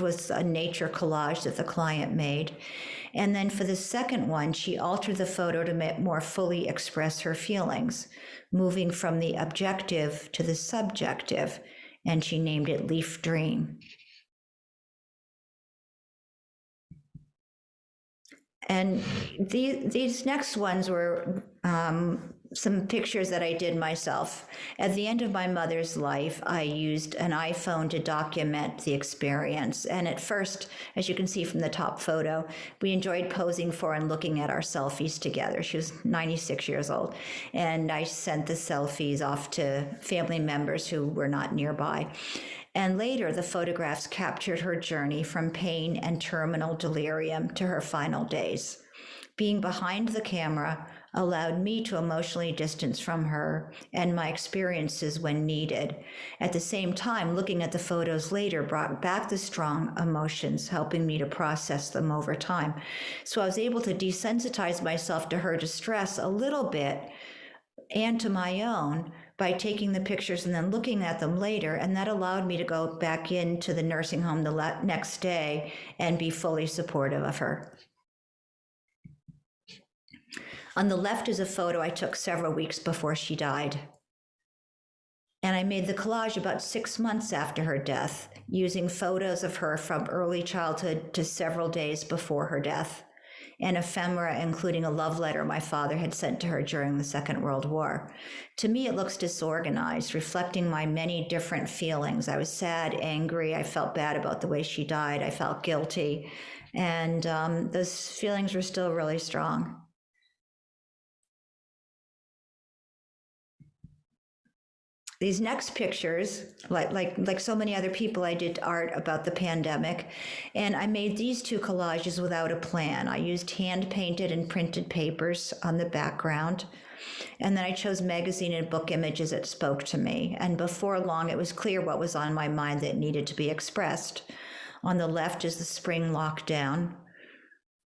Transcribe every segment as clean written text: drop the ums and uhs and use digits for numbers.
left was a nature collage that the client made. And then for the second one, she altered the photo to more fully express her feelings, moving from the objective to the subjective, and she named it Leaf Dream. And these next ones were some pictures that I did myself. At the end of my mother's life, I used an iPhone to document the experience. And at first, as you can see from the top photo, we enjoyed posing for and looking at our selfies together. She was 96 years old. And I sent the selfies off to family members who were not nearby. And later, the photographs captured her journey from pain and terminal delirium to her final days. Being behind the camera allowed me to emotionally distance from her and my experiences when needed. At the same time, looking at the photos later brought back the strong emotions, helping me to process them over time. So I was able to desensitize myself to her distress a little bit and to my own by taking the pictures and then looking at them later. And that allowed me to go back into the nursing home the next day and be fully supportive of her. On the left is a photo I took several weeks before she died. And I made the collage about 6 months after her death, using photos of her from early childhood to several days before her death, and ephemera, including a love letter my father had sent to her during the Second World War. To me, it looks disorganized, reflecting my many different feelings. I was sad, angry, I felt bad about the way she died, I felt guilty, and those feelings were still really strong. These next pictures, like so many other people, I did art about the pandemic, and I made these two collages without a plan. I used hand-painted and printed papers on the background, and then I chose magazine and book images that spoke to me. And before long, it was clear what was on my mind that needed to be expressed. On the left is the spring lockdown,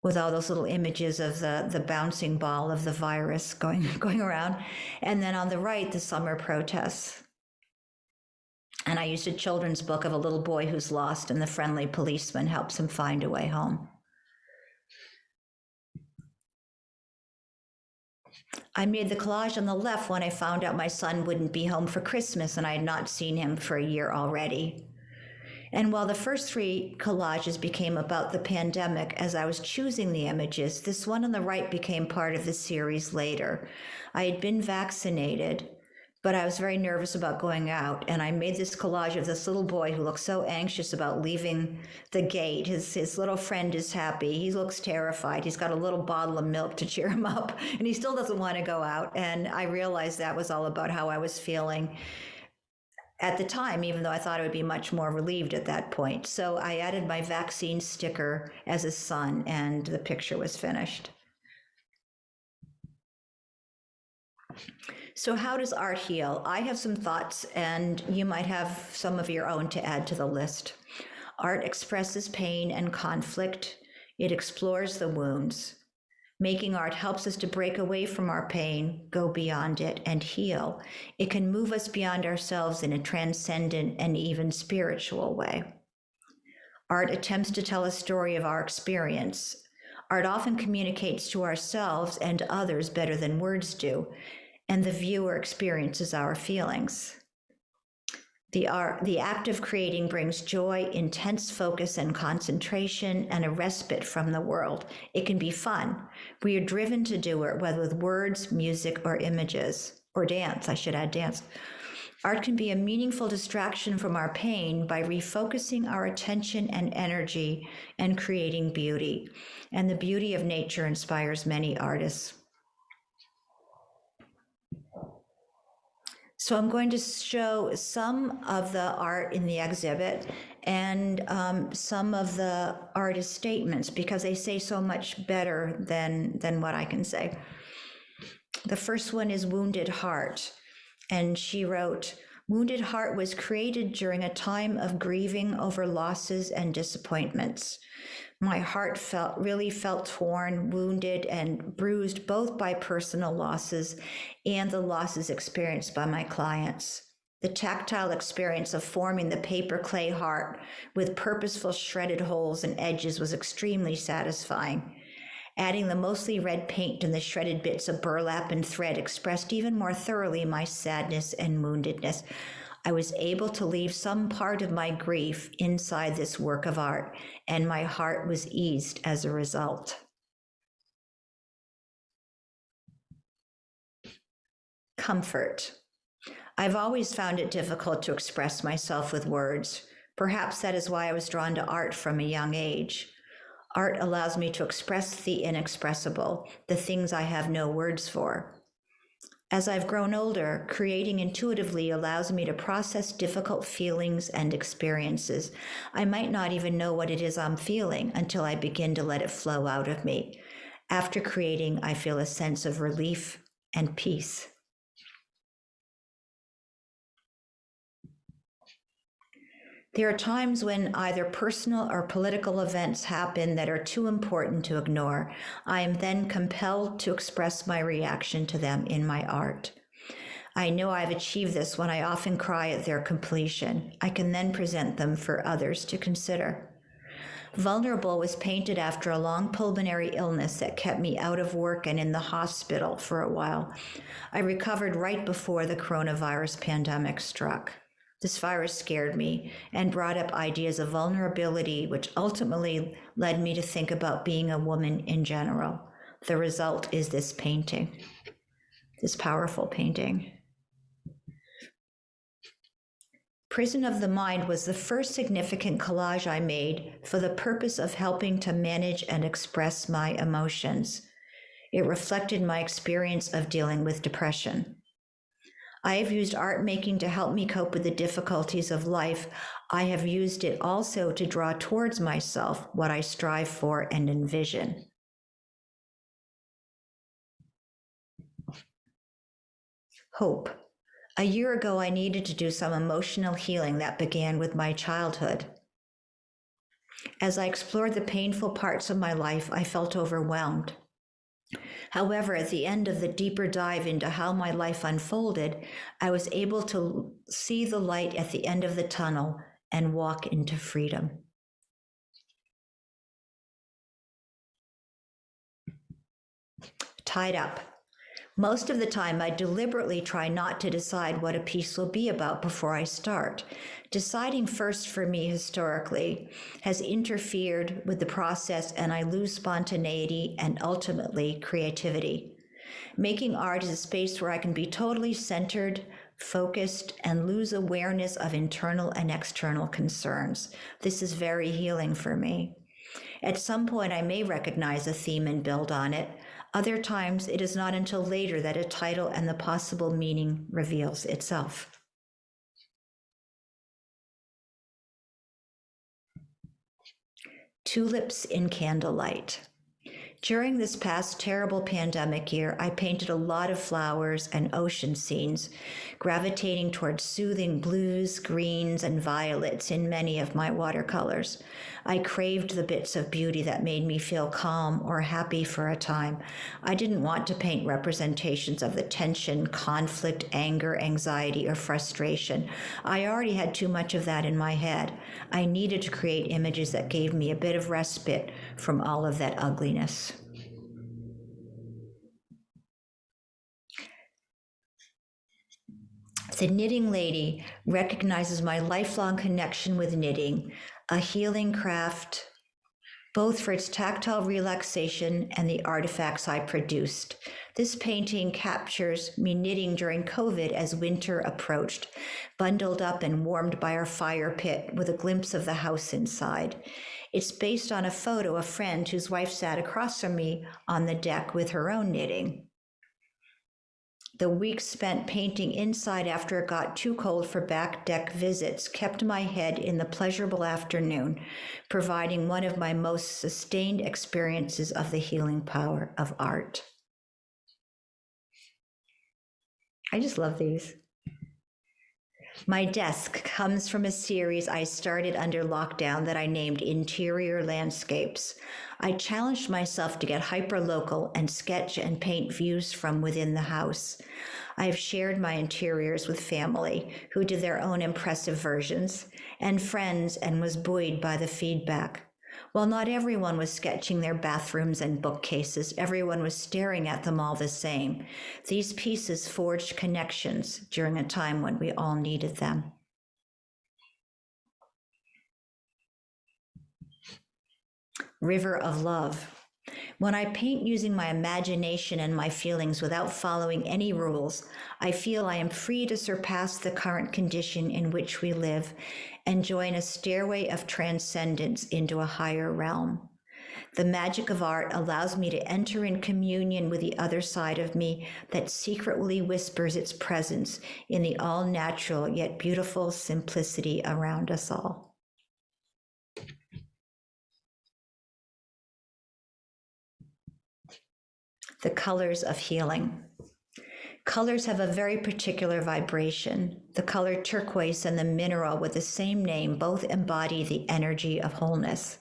with all those little images of the bouncing ball of the virus going around. And then on the right, the summer protests. And I used a children's book of a little boy who's lost and the friendly policeman helps him find a way home. I made the collage on the left when I found out my son wouldn't be home for Christmas and I had not seen him for a year already. And while the first three collages became about the pandemic as I was choosing the images, this one on the right became part of the series later. I had been vaccinated, but I was very nervous about going out, and I made this collage of this little boy who looks so anxious about leaving the gate. His little friend is happy. He looks terrified. He's got a little bottle of milk to cheer him up, and he still doesn't want to go out. And I realized that was all about how I was feeling at the time, even though I thought I would be much more relieved at that point. So I added my vaccine sticker as a son, and the picture was finished. So how does art heal? I have some thoughts, and you might have some of your own to add to the list. Art expresses pain and conflict. It explores the wounds. Making art helps us to break away from our pain, go beyond it, and heal. It can move us beyond ourselves in a transcendent and even spiritual way. Art attempts to tell a story of our experience. Art often communicates to ourselves and others better than words do, and the viewer experiences our feelings. The act of creating brings joy, intense focus and concentration, and a respite from the world. It can be fun. We are driven to do it, whether with words, music, or images, or dance. I should add dance. Art can be a meaningful distraction from our pain by refocusing our attention and energy and creating beauty. And the beauty of nature inspires many artists. So I'm going to show some of the art in the exhibit and some of the artist statements because they say so much better than what I can say. The first one is Wounded Heart, and she wrote, "Wounded Heart was created during a time of grieving over losses and disappointments. My heart really felt torn, wounded, and bruised both by personal losses and the losses experienced by my clients. The tactile experience of forming the paper clay heart with purposeful shredded holes and edges was extremely satisfying. Adding the mostly red paint and the shredded bits of burlap and thread expressed even more thoroughly my sadness and woundedness. I was able to leave some part of my grief inside this work of art, and my heart was eased as a result. Comfort. I've always found it difficult to express myself with words. Perhaps that is why I was drawn to art from a young age. Art allows me to express the inexpressible, the things I have no words for. As I've grown older, creating intuitively allows me to process difficult feelings and experiences. I might not even know what it is I'm feeling until I begin to let it flow out of me. After creating, I feel a sense of relief and peace. There are times when either personal or political events happen that are too important to ignore. I am then compelled to express my reaction to them in my art. I know I've achieved this when I often cry at their completion. I can then present them for others to consider. Vulnerable was painted after a long pulmonary illness that kept me out of work and in the hospital for a while. I recovered right before the coronavirus pandemic struck. This virus scared me and brought up ideas of vulnerability, which ultimately led me to think about being a woman in general. The result is this painting, this powerful painting. Prison of the Mind was the first significant collage I made for the purpose of helping to manage and express my emotions. It reflected my experience of dealing with depression. I have used art making to help me cope with the difficulties of life. I have used it also to draw towards myself what I strive for and envision. Hope. A year ago, I needed to do some emotional healing that began with my childhood. As I explored the painful parts of my life, I felt overwhelmed. However, at the end of the deeper dive into how my life unfolded, I was able to see the light at the end of the tunnel and walk into freedom. Tied up. Most of the time, I deliberately try not to decide what a piece will be about before I start. Deciding first for me historically has interfered with the process, and I lose spontaneity and ultimately creativity. Making art is a space where I can be totally centered, focused, and lose awareness of internal and external concerns. This is very healing for me. At some point, I may recognize a theme and build on it. Other times, it is not until later that a title and the possible meaning reveals itself. Tulips in Candlelight. During this past terrible pandemic year, I painted a lot of flowers and ocean scenes, gravitating towards soothing blues, greens, and violets in many of my watercolors. I craved the bits of beauty that made me feel calm or happy for a time. I didn't want to paint representations of the tension, conflict, anger, anxiety, or frustration. I already had too much of that in my head. I needed to create images that gave me a bit of respite from all of that ugliness. The Knitting Lady recognizes my lifelong connection with knitting, a healing craft, both for its tactile relaxation and the artifacts I produced. This painting captures me knitting during COVID as winter approached, bundled up and warmed by our fire pit with a glimpse of the house inside. It's based on a photo of a friend whose wife sat across from me on the deck with her own knitting. The weeks spent painting inside after it got too cold for back deck visits kept my head in the pleasurable afternoon, providing one of my most sustained experiences of the healing power of art. I just love these. My desk comes from a series I started under lockdown that I named Interior Landscapes. I challenged myself to get hyper-local and sketch and paint views from within the house. I have shared my interiors with family who did their own impressive versions, and friends, and was buoyed by the feedback. While not everyone was sketching their bathrooms and bookcases, everyone was staring at them all the same. These pieces forged connections during a time when we all needed them. River of Love. When I paint using my imagination and my feelings without following any rules, I feel I am free to surpass the current condition in which we live and join a stairway of transcendence into a higher realm. The magic of art allows me to enter in communion with the other side of me that secretly whispers its presence in the all-natural yet beautiful simplicity around us all. The colors of healing. Colors have a very particular vibration. The color turquoise and the mineral with the same name both embody the energy of wholeness.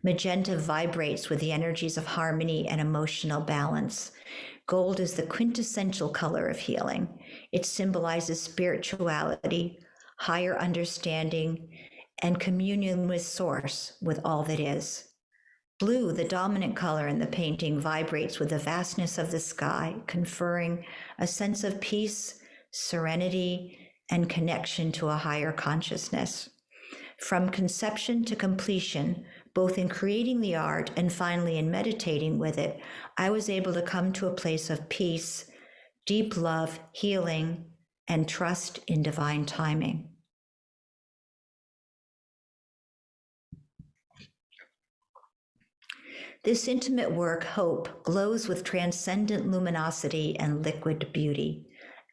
Magenta vibrates with the energies of harmony and emotional balance. Gold is the quintessential color of healing. It symbolizes spirituality, higher understanding, and communion with Source, with all that is. Blue, the dominant color in the painting, vibrates with the vastness of the sky, conferring a sense of peace, serenity, and connection to a higher consciousness. From conception to completion, both in creating the art and finally in meditating with it, I was able to come to a place of peace, deep love, healing, and trust in divine timing. This intimate work, Hope, glows with transcendent luminosity and liquid beauty.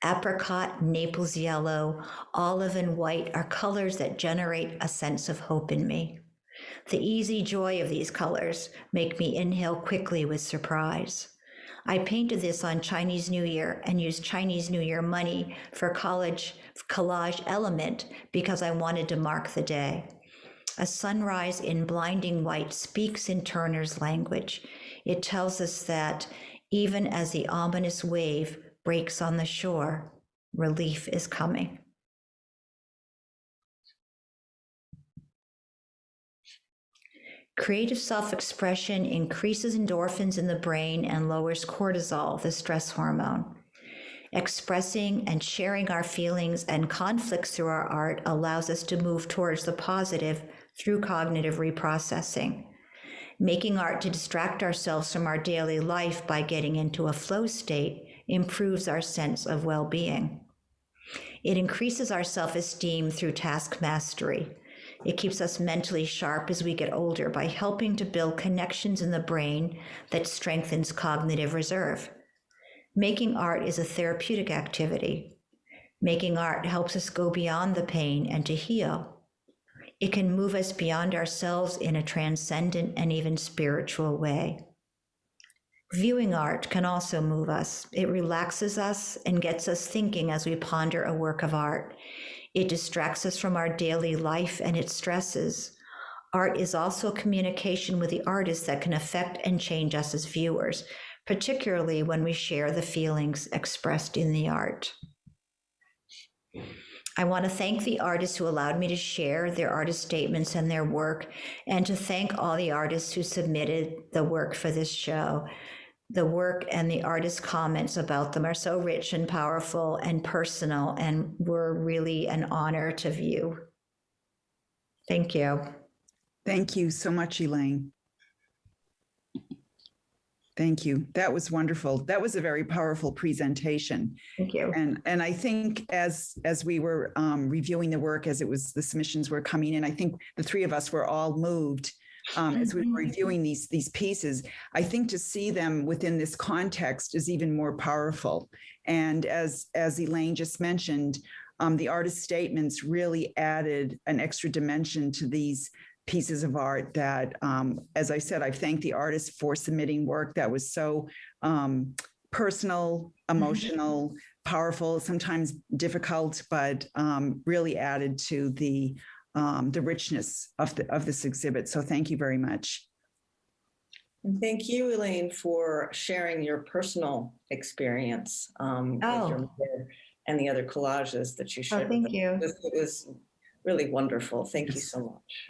Apricot, Naples yellow, olive, and white are colors that generate a sense of hope in me. The easy joy of these colors make me inhale quickly with surprise. I painted this on Chinese New Year and used Chinese New Year money for collage element because I wanted to mark the day. A sunrise in blinding white speaks in Turner's language. It tells us that even as the ominous wave breaks on the shore, relief is coming. Creative self-expression increases endorphins in the brain and lowers cortisol, the stress hormone. Expressing and sharing our feelings and conflicts through our art allows us to move towards the positive through cognitive reprocessing. Making art to distract ourselves from our daily life by getting into a flow state improves our sense of well-being. It increases our self-esteem through task mastery. It keeps us mentally sharp as we get older by helping to build connections in the brain that strengthens cognitive reserve. Making art is a therapeutic activity. Making art helps us go beyond the pain and to heal. It can move us beyond ourselves in a transcendent and even spiritual way. Viewing art can also move us. It relaxes us and gets us thinking as we ponder a work of art. It distracts us from our daily life and its stresses. Art is also communication with the artist that can affect and change us as viewers, particularly when we share the feelings expressed in the art. I want to thank the artists who allowed me to share their artist statements and their work, and to thank all the artists who submitted the work for this show. The work and the artist comments about them are so rich and powerful and personal, and were really an honor to view. Thank you. Thank you so much, Elaine. Thank you. That was wonderful. That was a very powerful presentation. Thank you. And I think as we were reviewing the work, as the submissions were coming in, I think the three of us were all moved as we were reviewing these pieces. I think to see them within this context is even more powerful. And as Elaine just mentioned, the artist statements really added an extra dimension to these pieces of art that, as I said, I thank the artists for submitting work that was so personal, emotional, powerful, sometimes difficult, but really added to the richness of this exhibit. So thank you very much. And thank you, Elaine, for sharing your personal experience with your mother and the other collages that you shared. Thank you. It was really wonderful. Thank you so much.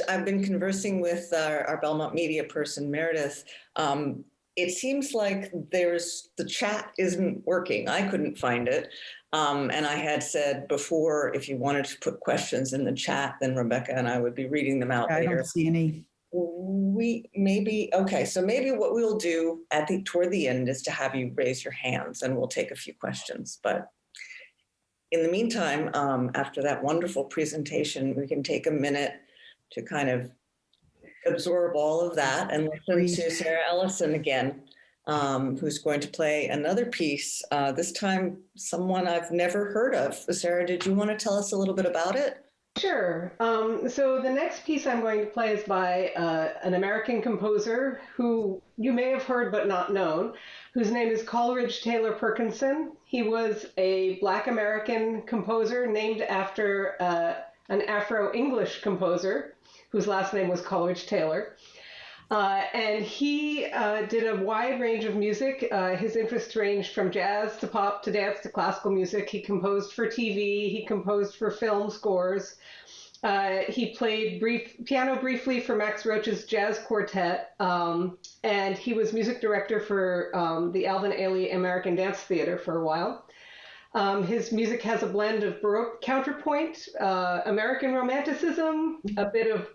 I've been conversing with our Belmont media person, Meredith. It seems like the chat isn't working. I couldn't find it. And I had said before, if you wanted to put questions in the chat, then Rebecca and I would be reading them out later. I don't see any. So maybe what we'll do toward the end is to have you raise your hands and we'll take a few questions. But in the meantime, after that wonderful presentation, we can take a minute to kind of absorb all of that and listen to Sarah Ellison again, who's going to play another piece, this time someone I've never heard of. Sarah, did you want to tell us a little bit about it? Sure. So the next piece I'm going to play is by an American composer who you may have heard but not known, whose name is Coleridge Taylor Perkinson. He was a Black American composer named after an Afro-English composer whose last name was Coleridge Taylor. And he did a wide range of music. His interests ranged from jazz to pop to dance to classical music. He composed for TV. He composed for film scores. He played piano briefly for Max Roach's jazz quartet. And he was music director for the Alvin Ailey American Dance Theater for a while. His music has a blend of Baroque counterpoint, American Romanticism, a bit of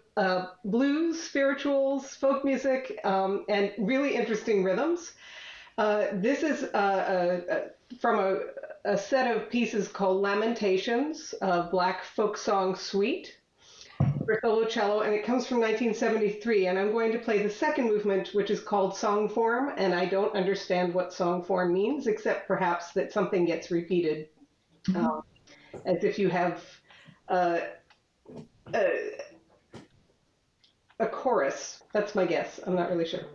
blues, spirituals, folk music, and really interesting rhythms. This is from a set of pieces called Lamentations, a Black folk song suite for solo cello, and it comes from 1973. And I'm going to play the second movement, which is called Song Form, and I don't understand what song form means, except perhaps that something gets repeated, as if you have a chorus. That's my guess. I'm not really sure.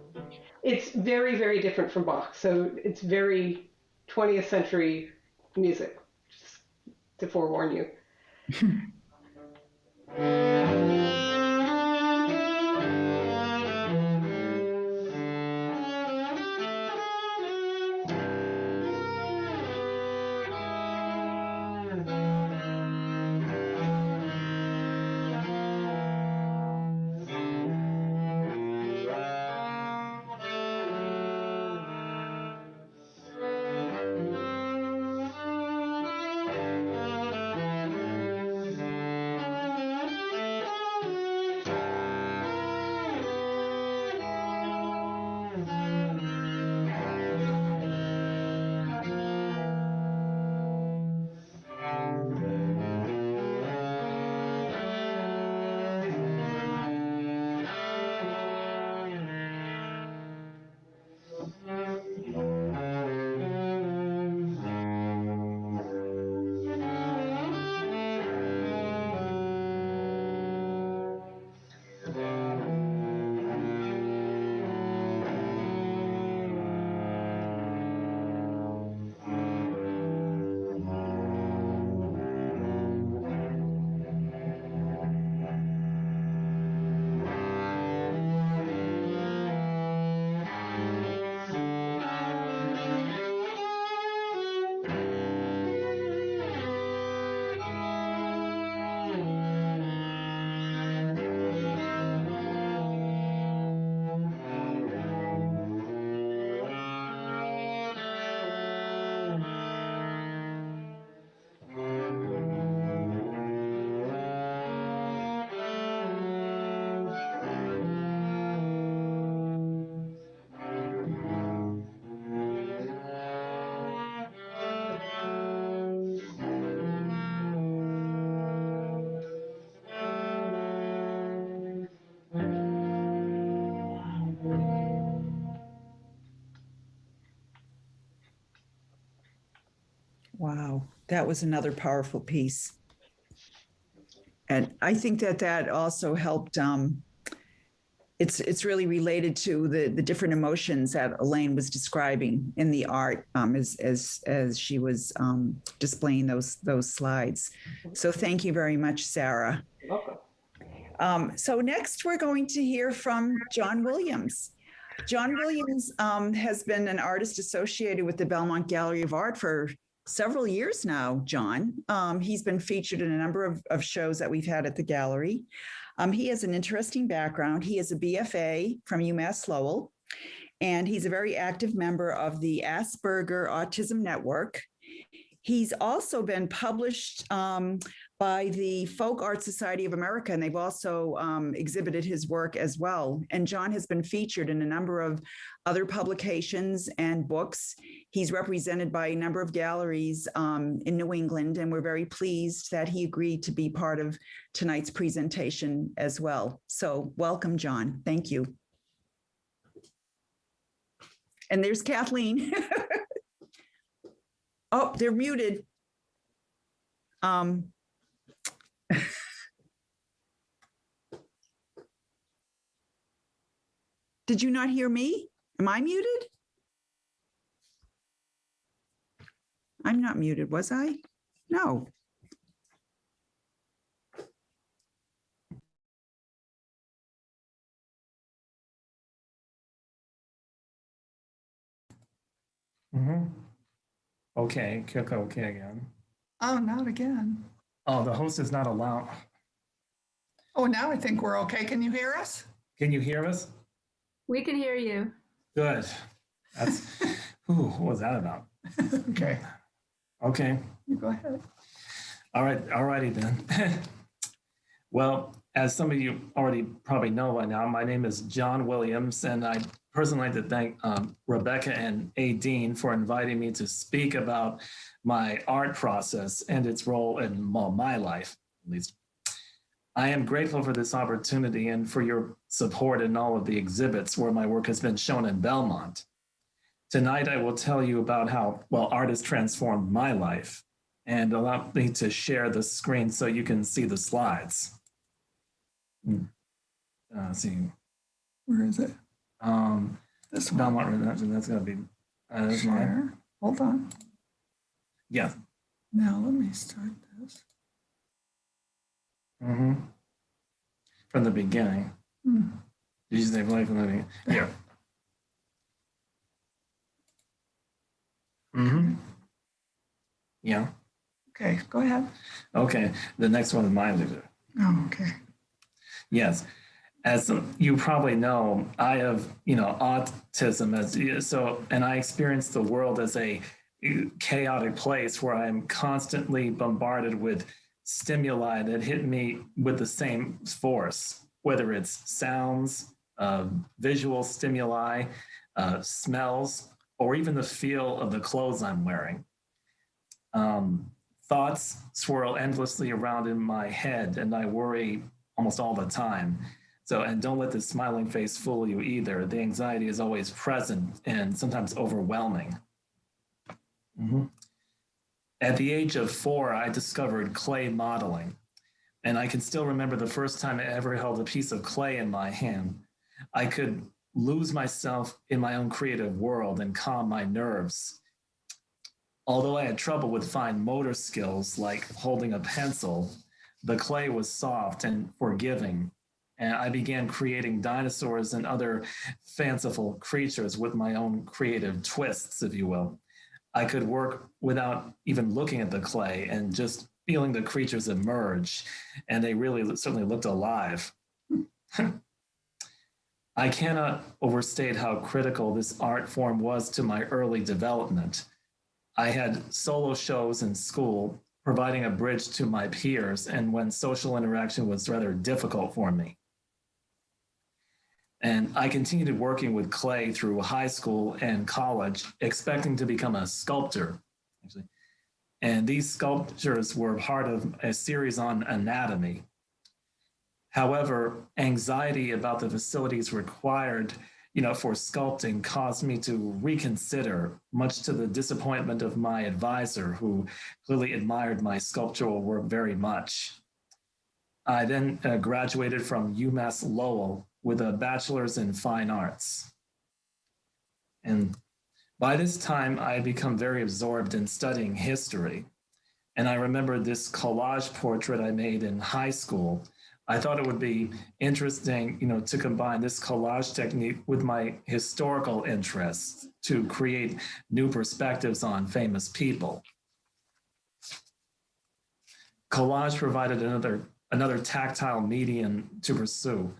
It's very, very different from Bach. So it's very 20th century music, just to forewarn you. Wow, that was another powerful piece. And I think that also helped it's really related to the different emotions that Elaine was describing in the art as she was displaying those slides. So thank you very much, Sarah. You're welcome. So next we're going to hear from John Williams. John Williams has been an artist associated with the Belmont Gallery of Art for several years now, John. He's been featured in a number of shows that we've had at the gallery. He has an interesting background. He is a BFA from UMass Lowell, and he's a very active member of the Asperger Autism Network. He's also been published by the Folk Art Society of America, and they've also exhibited his work as well. And John has been featured in a number of other publications and books. He's represented by a number of galleries in New England, and we're very pleased that he agreed to be part of tonight's presentation as well. So welcome, John. Thank you. And there's Kathleen. Oh, they're muted. Did you not hear me? Am I muted? I'm not muted, was I? No. Okay, click OK again. Oh, not again. Oh, the host is not allowed. Oh, now I think we're okay. Can you hear us? Can you hear us? We can hear you. Good. That's, what was that about? Okay, Okay. you go ahead. All right. All righty then. Well, as some of you already probably know by now, my name is John Williams, and I personally like to thank Rebecca and A. Dean for inviting me to speak about my art process and its role in my life, at least. I am grateful for this opportunity and for your support in all of the exhibits where my work has been shown in Belmont. Tonight, I will tell you about how, well, art has transformed my life, and allow me to share the screen so you can see the slides. See. Where is it? This Belmont Redemption, that's gonna be, that's mine. Share. Hold on. Yeah. Now let me start this. From the beginning. Hmm. Did you say play from the beginning? Here. Yeah. Okay, go ahead. Okay. The next one is mine. Oh, okay. Yes. As you probably know, I have, autism and I experience the world as a chaotic place where I'm constantly bombarded with stimuli that hit me with the same force, whether it's sounds, visual stimuli, smells, or even the feel of the clothes I'm wearing. Thoughts swirl endlessly around in my head, and I worry almost all the time. So, and don't let the smiling face fool you either. The anxiety is always present and sometimes overwhelming. At the age of 4, I discovered clay modeling, and I can still remember the first time I ever held a piece of clay in my hand. I could lose myself in my own creative world and calm my nerves. Although I had trouble with fine motor skills like holding a pencil, the clay was soft and forgiving, and I began creating dinosaurs and other fanciful creatures with my own creative twists, if you will. I could work without even looking at the clay and just feeling the creatures emerge, and they really certainly looked alive. I cannot overstate how critical this art form was to my early development. I had solo shows in school, providing a bridge to my peers, and when social interaction was rather difficult for me. And I continued working with clay through high school and college, expecting to become a sculptor, actually. And these sculptures were part of a series on anatomy. However, anxiety about the facilities required, for sculpting caused me to reconsider, much to the disappointment of my advisor, who clearly admired my sculptural work very much. I then graduated from UMass Lowell with a bachelor's in fine arts. And by this time, I had become very absorbed in studying history. And I remember this collage portrait I made in high school. I thought it would be interesting, to combine this collage technique with my historical interests to create new perspectives on famous people. Collage provided another tactile medium to pursue.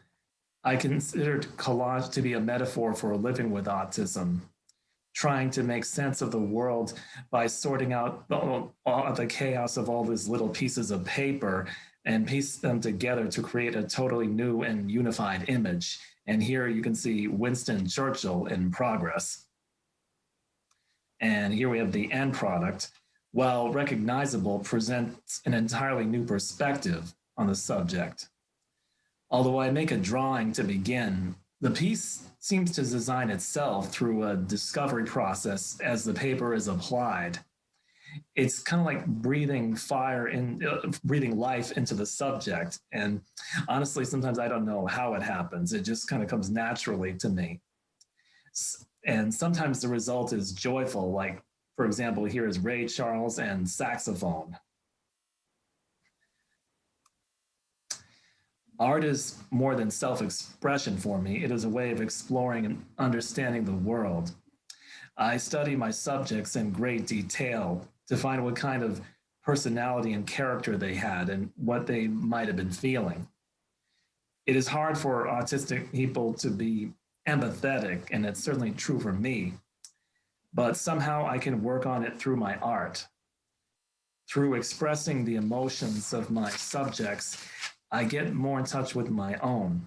I considered collage to be a metaphor for living with autism, trying to make sense of the world by sorting out the chaos of all these little pieces of paper and piece them together to create a totally new and unified image. And here you can see Winston Churchill in progress. And here we have the end product. While recognizable, presents an entirely new perspective on the subject. Although I make a drawing to begin, the piece seems to design itself through a discovery process as the paper is applied. It's kind of like breathing life into the subject. And honestly, sometimes I don't know how it happens. It just kind of comes naturally to me. And sometimes the result is joyful, like, for example, here is Ray Charles and saxophone. Art is more than self-expression for me. It is a way of exploring and understanding the world. I study my subjects in great detail to find what kind of personality and character they had and what they might have been feeling. It is hard for autistic people to be empathetic, and it's certainly true for me. But somehow I can work on it through my art. Through expressing the emotions of my subjects, I get more in touch with my own.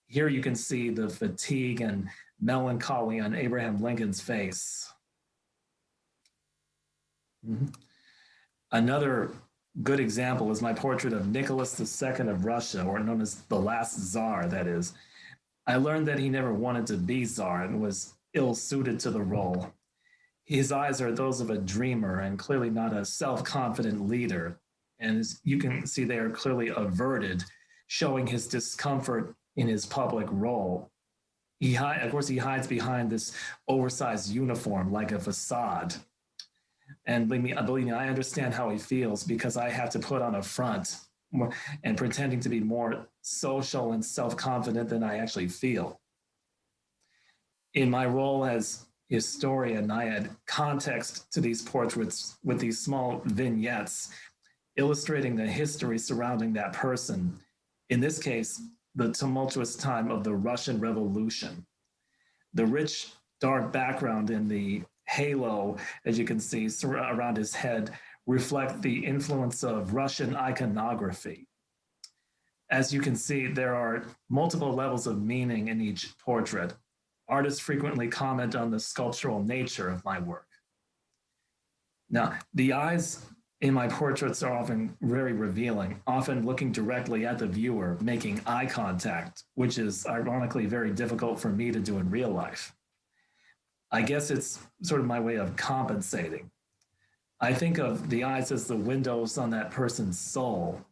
Here you can see the fatigue and melancholy on Abraham Lincoln's face. Another good example is my portrait of Nicholas II of Russia, or known as the last Tsar, that is. I learned that he never wanted to be Tsar and was ill-suited to the role. His eyes are those of a dreamer and clearly not a self-confident leader. And as you can see, they are clearly averted, showing his discomfort in his public role. Of course, he hides behind this oversized uniform like a facade. And believe me, I understand how he feels because I have to put on a front and pretending to be more social and self-confident than I actually feel. In my role as historian, I add context to these portraits with these small vignettes illustrating the history surrounding that person. In this case, the tumultuous time of the Russian Revolution. The rich, dark background in the halo, as you can see, around his head, reflect the influence of Russian iconography. As you can see, there are multiple levels of meaning in each portrait. Artists frequently comment on the sculptural nature of my work. Now, the eyes in my portraits are often very revealing, often looking directly at the viewer, making eye contact, which is ironically very difficult for me to do in real life. I guess it's sort of my way of compensating. I think of the eyes as the windows on that person's soul.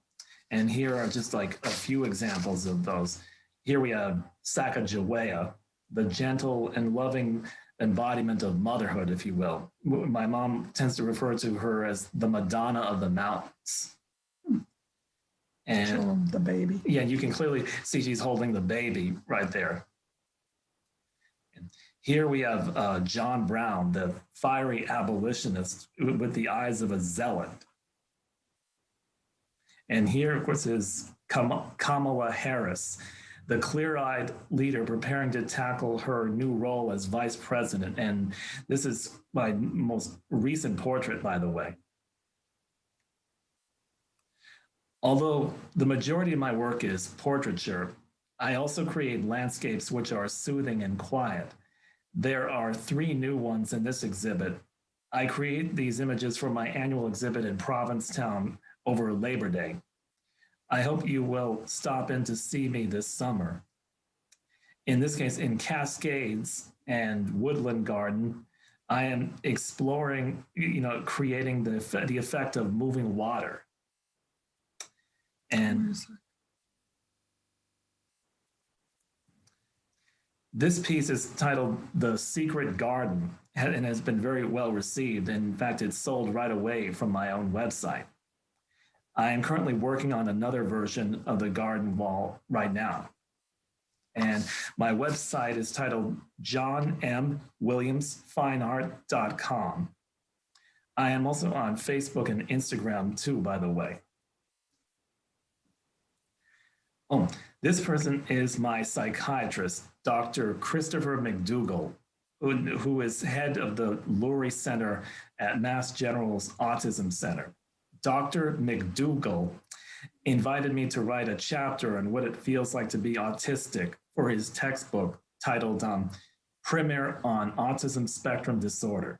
And here are just like a few examples of those. Here we have Sacagawea, the gentle and loving embodiment of motherhood, if you will. My mom tends to refer to her as the Madonna of the mountains. And Show them the baby. yeah, you can clearly see she's holding the baby right there. And here we have John Brown, the fiery abolitionist with the eyes of a zealot. And here, of course, is Kamala Harris, the clear-eyed leader preparing to tackle her new role as vice president. And this is my most recent portrait, by the way. Although the majority of my work is portraiture, I also create landscapes which are soothing and quiet. There are 3 new ones in this exhibit. I create these images for my annual exhibit in Provincetown over Labor Day. I hope you will stop in to see me this summer. In this case, in Cascades and Woodland Garden, I am exploring, creating the effect of moving water. And This piece is titled The Secret Garden and has been very well received. In fact, it's sold right away from my own website. I am currently working on another version of the garden wall right now. And my website is titled johnmwilliamsfineart.com. I am also on Facebook and Instagram too, by the way. Oh, this person is my psychiatrist, Dr. Christopher McDougall, who is head of the Lurie Center at Mass General's Autism Center. Dr. McDougall invited me to write a chapter on what it feels like to be autistic for his textbook titled Primer on Autism Spectrum Disorder.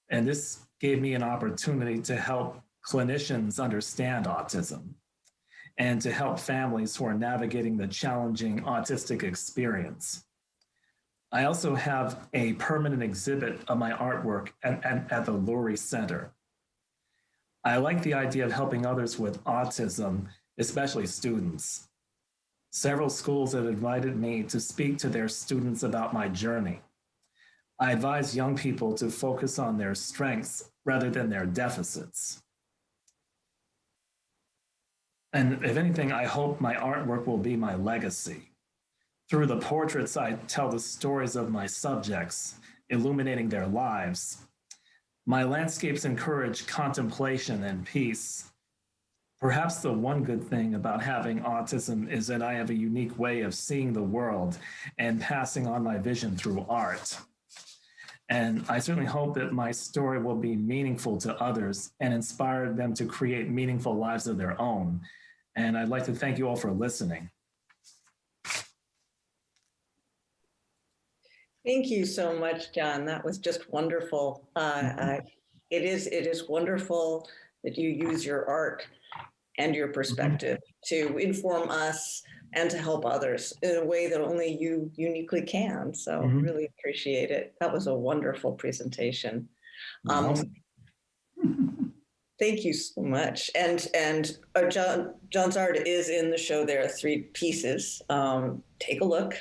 And this gave me an opportunity to help clinicians understand autism and to help families who are navigating the challenging autistic experience. I also have a permanent exhibit of my artwork at the Lurie Center. I like the idea of helping others with autism, especially students. Several schools have invited me to speak to their students about my journey. I advise young people to focus on their strengths rather than their deficits. And if anything, I hope my artwork will be my legacy. Through the portraits, I tell the stories of my subjects, illuminating their lives. My landscapes encourage contemplation and peace. Perhaps the one good thing about having autism is that I have a unique way of seeing the world and passing on my vision through art. And I certainly hope that my story will be meaningful to others and inspire them to create meaningful lives of their own. And I'd like to thank you all for listening. Thank you so much, John. That was just wonderful. It is wonderful that you use your art and your perspective to inform us and to help others in a way that only you uniquely can. So really appreciate it. That was a wonderful presentation. Thank you so much. And John's art is in the show. There are 3 pieces. Take a look.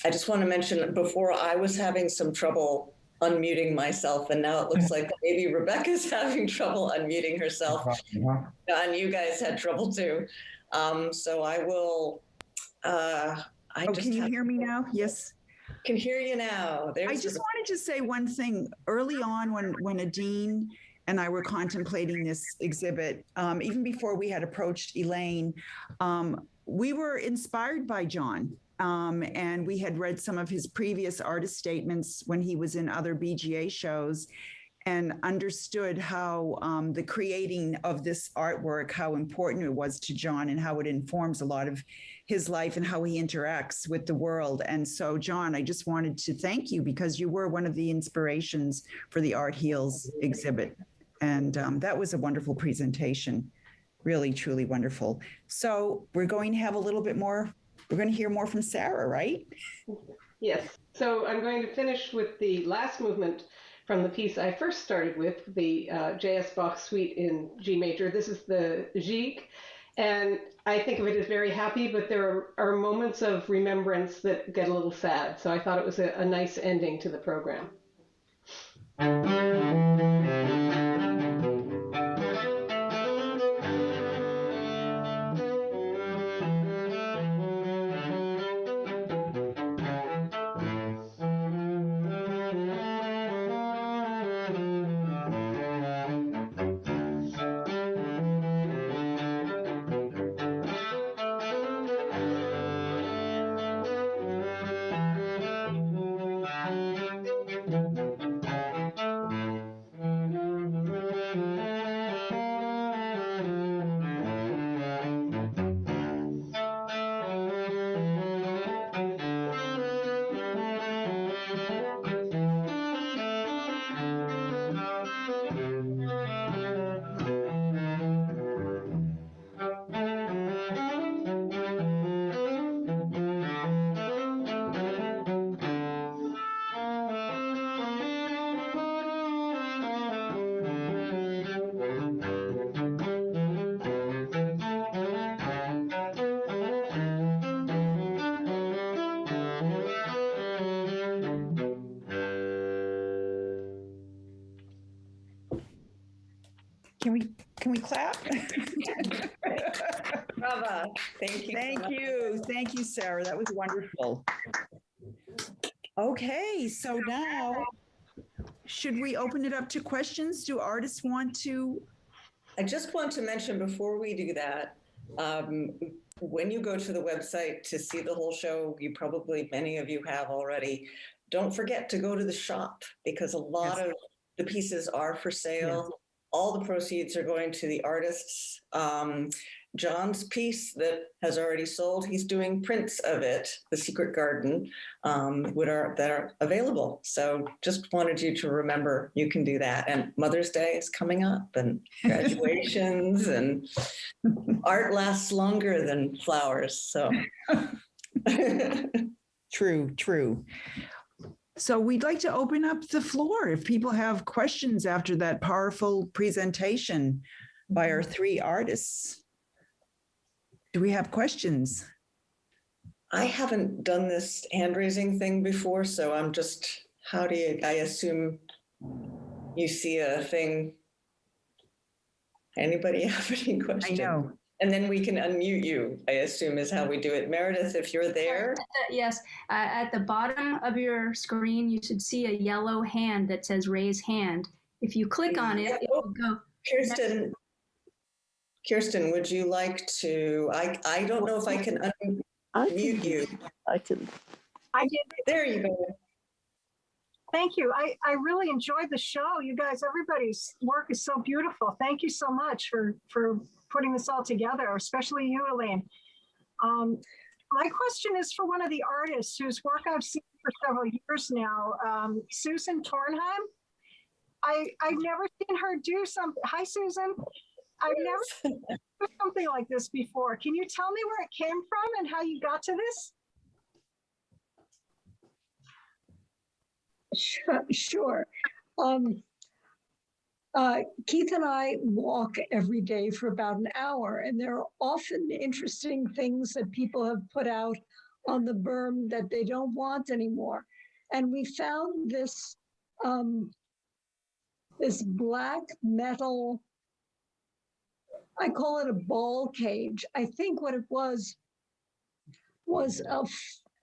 I just want to mention, before I was having some trouble unmuting myself, and now it looks like maybe Rebecca's having trouble unmuting herself. John, you guys had trouble too. So I will. Can you hear me now? Yes. Can hear you now. I just wanted to say one thing. Early on, when Adine and I were contemplating this exhibit, even before we had approached Elaine, we were inspired by John. And we had read some of his previous artist statements when he was in other BGA shows and understood how the creating of this artwork, how important it was to John and how it informs a lot of his life and how he interacts with the world. And so, John, I just wanted to thank you because you were one of the inspirations for the Art Heals exhibit. And that was a wonderful presentation, really, truly wonderful. So we're going to have a little bit more. We're going to hear more from Sarah, right? Yes. So I'm going to finish with the last movement from the piece I first started with, the J.S. Bach Suite in G major. This is the Gigue, and I think of it as very happy, but there are moments of remembrance that get a little sad. So I thought it was a nice ending to the program. can we clap? Brava. Thank you. Thank you, Sarah. That was wonderful. Okay, so now, should we open it up to questions? Do artists want to? I just want to mention before we do that, when you go to the website to see the whole show, many of you have already, don't forget to go to the shop because a lot of the pieces are for sale. Yes. All the proceeds are going to the artists. John's piece that has already sold, he's doing prints of it, The Secret Garden, that are available. So just wanted you to remember you can do that. And Mother's Day is coming up and graduations and art lasts longer than flowers. So True. So we'd like to open up the floor if people have questions after that powerful presentation by our three artists. Do we have questions? I haven't done this hand raising thing before, so I'm just, I assume you see a thing. Anybody have any questions? I know. And then we can unmute you, I assume is how we do it. Meredith, if you're there. Yes, at the bottom of your screen, you should see a yellow hand that says raise hand. If you click on it, it will go. Kirsten, would you like to, I don't know if I can unmute you. I did. There you go. Thank you. I really enjoyed the show. You guys, everybody's work is so beautiful. Thank you so much for putting this all together, especially you, Elaine. My question is for one of the artists whose work I've seen for several years now, Susan Tornheim. I've never seen her do something. Hi, Susan. I've never seen her do something like this before. Can you tell me where it came from and how you got to this? Sure. Keith and I walk every day for about an hour, and there are often interesting things that people have put out on the berm that they don't want anymore. And we found this this black metal, I call it a ball cage. I think what it was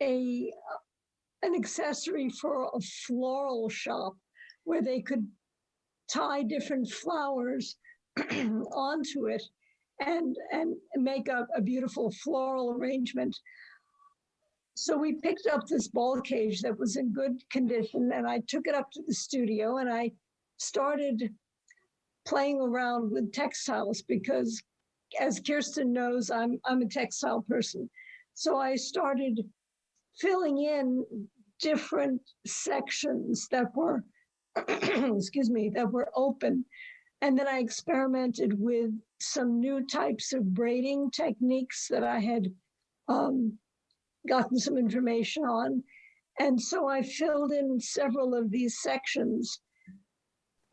an accessory for a floral shop where they could tie different flowers onto it and make a beautiful floral arrangement. So we picked up this ball cage that was in good condition, and I took it up to the studio and I started playing around with textiles because, as Kirsten knows, I'm a textile person. So I started filling in different sections that were, excuse me, that were open. And then I experimented with some new types of braiding techniques that I had gotten some information on. And so I filled in several of these sections.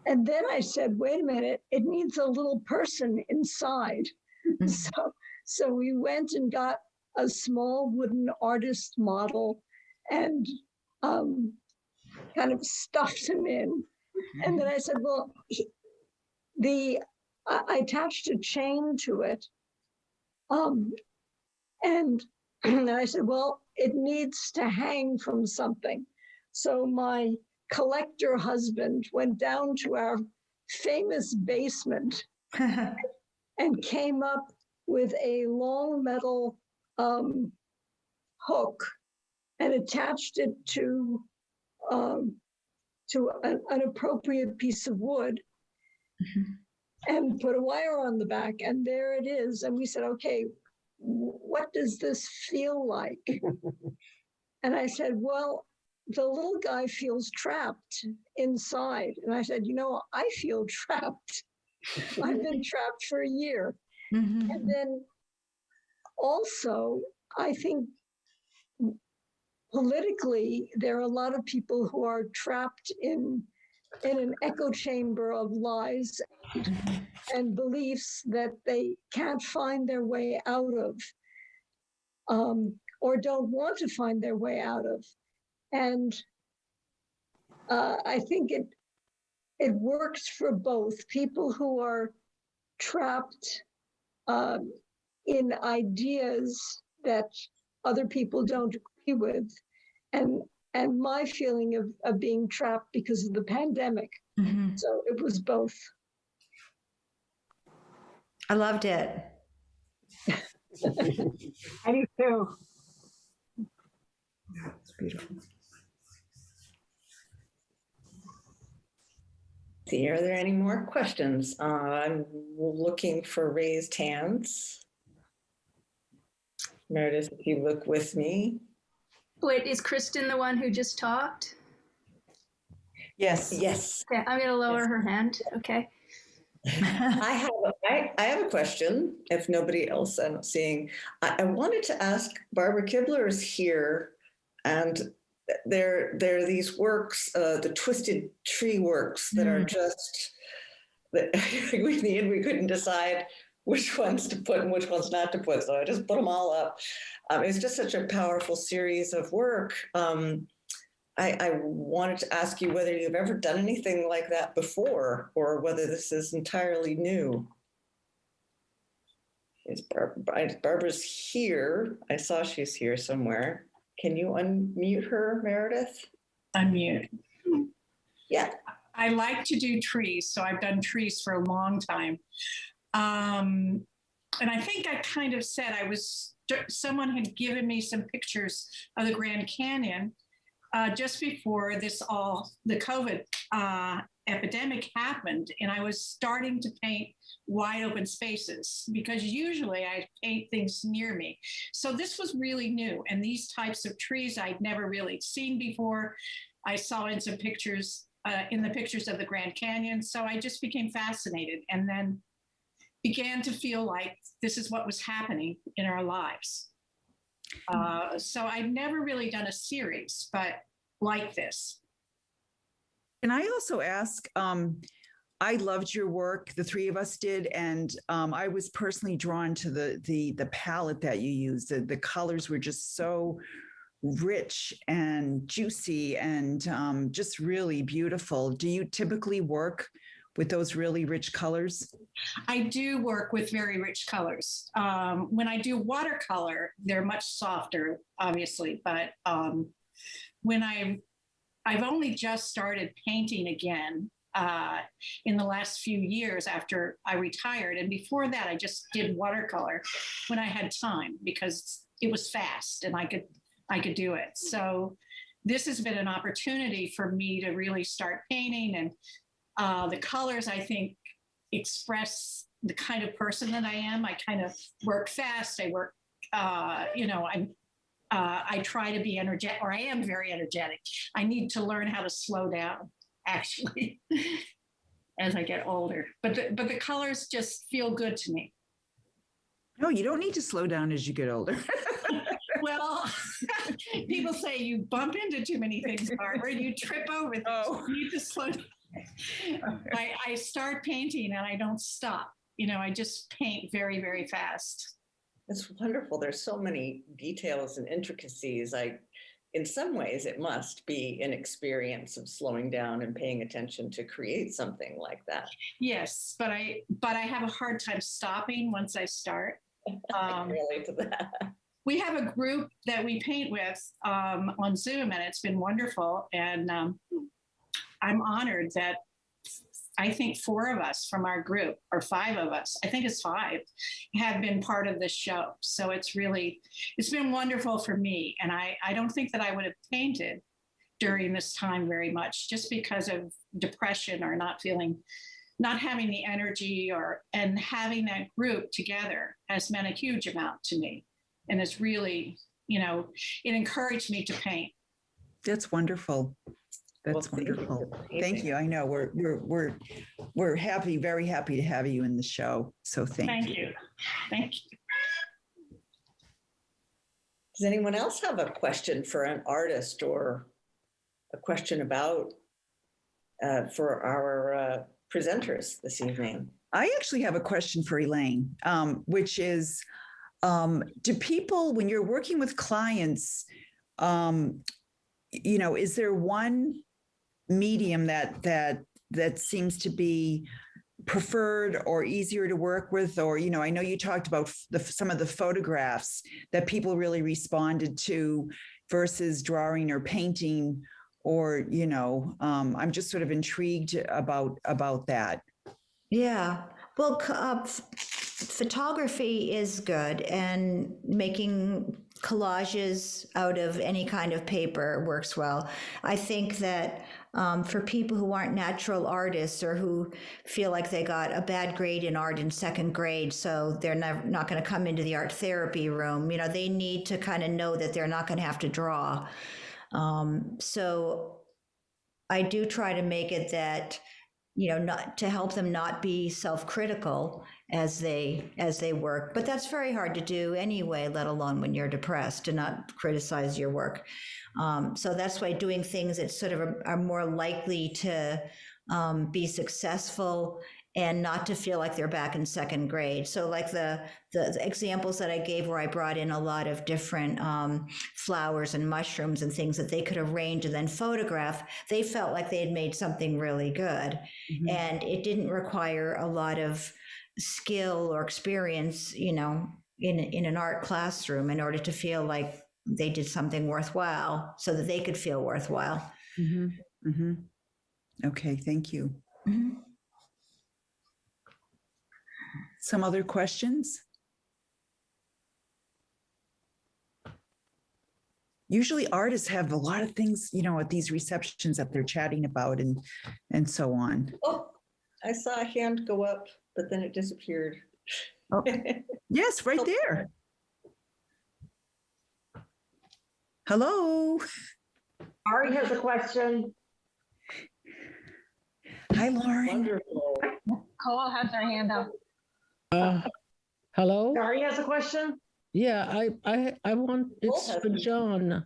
And then I said, wait a minute, it needs a little person inside. Mm-hmm. So we went and got a small wooden artist model and kind of stuffed him in. Mm-hmm. And then I said, well, I attached a chain to it. And I said, well, it needs to hang from something. So my collector husband went down to our famous basement and came up with a long metal hook and attached it to an appropriate piece of wood. Mm-hmm. And put a wire on the back, and there it is. And we said, okay, what does this feel like? And I said, well, the little guy feels trapped inside. And I said, I feel trapped. I've been trapped for a year. Mm-hmm. And then also, I think politically, there are a lot of people who are trapped in an echo chamber of lies and beliefs that they can't find their way out of, or don't want to find their way out of. And I think it works for both people who are trapped in ideas that other people don't agree with, and my feeling of being trapped because of the pandemic. Mhm. So it was both. I loved it. I do too. It's beautiful. See, are there any more questions? I'm looking for raised hands. Meredith, if you look with me. Wait, is Kristen the one who just talked? Yes. Yes. Okay, I'm going to lower her hand. Okay. I have a question. If nobody else I'm seeing, I wanted to ask, Barbara Kibler is here, and there are these works, the Twisted Tree works that are just, in the end, we couldn't decide which ones to put and which ones not to put. So I just put them all up. It's just such a powerful series of work. I wanted to ask you whether you've ever done anything like that before, or whether this is entirely new. Barbara's here. I saw she's here somewhere. Can you unmute her, Meredith? Unmute. Yeah. I like to do trees, so I've done trees for a long time. And I think I kind of said someone had given me some pictures of the Grand Canyon just before the COVID epidemic happened, and I was starting to paint wide open spaces because usually I paint things near me. So this was really new, and these types of trees I'd never really seen before. I saw in some pictures, in the pictures of the Grand Canyon, so I just became fascinated, and then began to feel like this is what was happening in our lives. So I'd never really done a series, but like this. Can I also ask, I loved your work, the three of us did, and I was personally drawn to the palette that you used. The colors were just so rich and juicy and just really beautiful. Do you typically work with those really rich colors? I do work with very rich colors. When I do watercolor, they're much softer, obviously, but when I've only just started painting again in the last few years after I retired. And before that, I just did watercolor when I had time because it was fast and I could do it. So this has been an opportunity for me to really start painting, and the colors, I think, express the kind of person that I am. I kind of work fast. I work, I try to be energetic, or I am very energetic. I need to learn how to slow down, actually, as I get older. But the colors just feel good to me. No, you don't need to slow down as you get older. Well, people say you bump into too many things, Barbara. You trip over things. Oh. You need to slow down. I start painting and I don't stop. I just paint very, very fast. It's wonderful. There's so many details and intricacies. In some ways, it must be an experience of slowing down and paying attention to create something like that. Yes, but I have a hard time stopping once I start. I can relate to that. We have a group that we paint with on Zoom, and it's been wonderful. And I'm honored that I think 4 of us from our group, or 5 of us, I think it's 5, have been part of this show. So it's been wonderful for me. And I don't think that I would have painted during this time very much, just because of depression or not having the energy, and having that group together has meant a huge amount to me. And it's really, it encouraged me to paint. That's wonderful. That's wonderful. Thank you. I know we're happy, very happy to have you in the show. So thank you. Thank you. Does anyone else have a question for an artist, or a question about for our presenters this evening? I actually have a question for Elaine, which is, do people, when you're working with clients, is there one medium that seems to be preferred or easier to work with? Or, I know you talked about some of the photographs that people really responded to versus drawing or painting, or, I'm just sort of intrigued about that. Yeah. Well, photography is good, and making collages out of any kind of paper works well. I think that for people who aren't natural artists, or who feel like they got a bad grade in art in second grade, so they're not going to come into the art therapy room, they need to kind of know that they're not going to have to draw. So I do try to make it that, not to help them not be self-critical as they work. But that's very hard to do anyway, let alone when you're depressed, to not criticize your work. So that's why doing things that sort of are more likely to be successful and not to feel like they're back in second grade. So like the examples that I gave, where I brought in a lot of different flowers and mushrooms and things that they could arrange and then photograph, they felt like they had made something really good. Mm-hmm. And it didn't require a lot of skill or experience, in an art classroom, in order to feel like they did something worthwhile, so that they could feel worthwhile. Mm-hmm. Mm-hmm. Okay, thank you. Mm-hmm. Some other questions? Usually artists have a lot of things, at these receptions that they're chatting about and so on. Oh, I saw a hand go up, but then it disappeared. Oh, yes, right there. Hello. Ari has a question. Hi, Lauren. Wonderful. Cole has her hand up. Hello? Ari has a question. Yeah, I want, it's for John.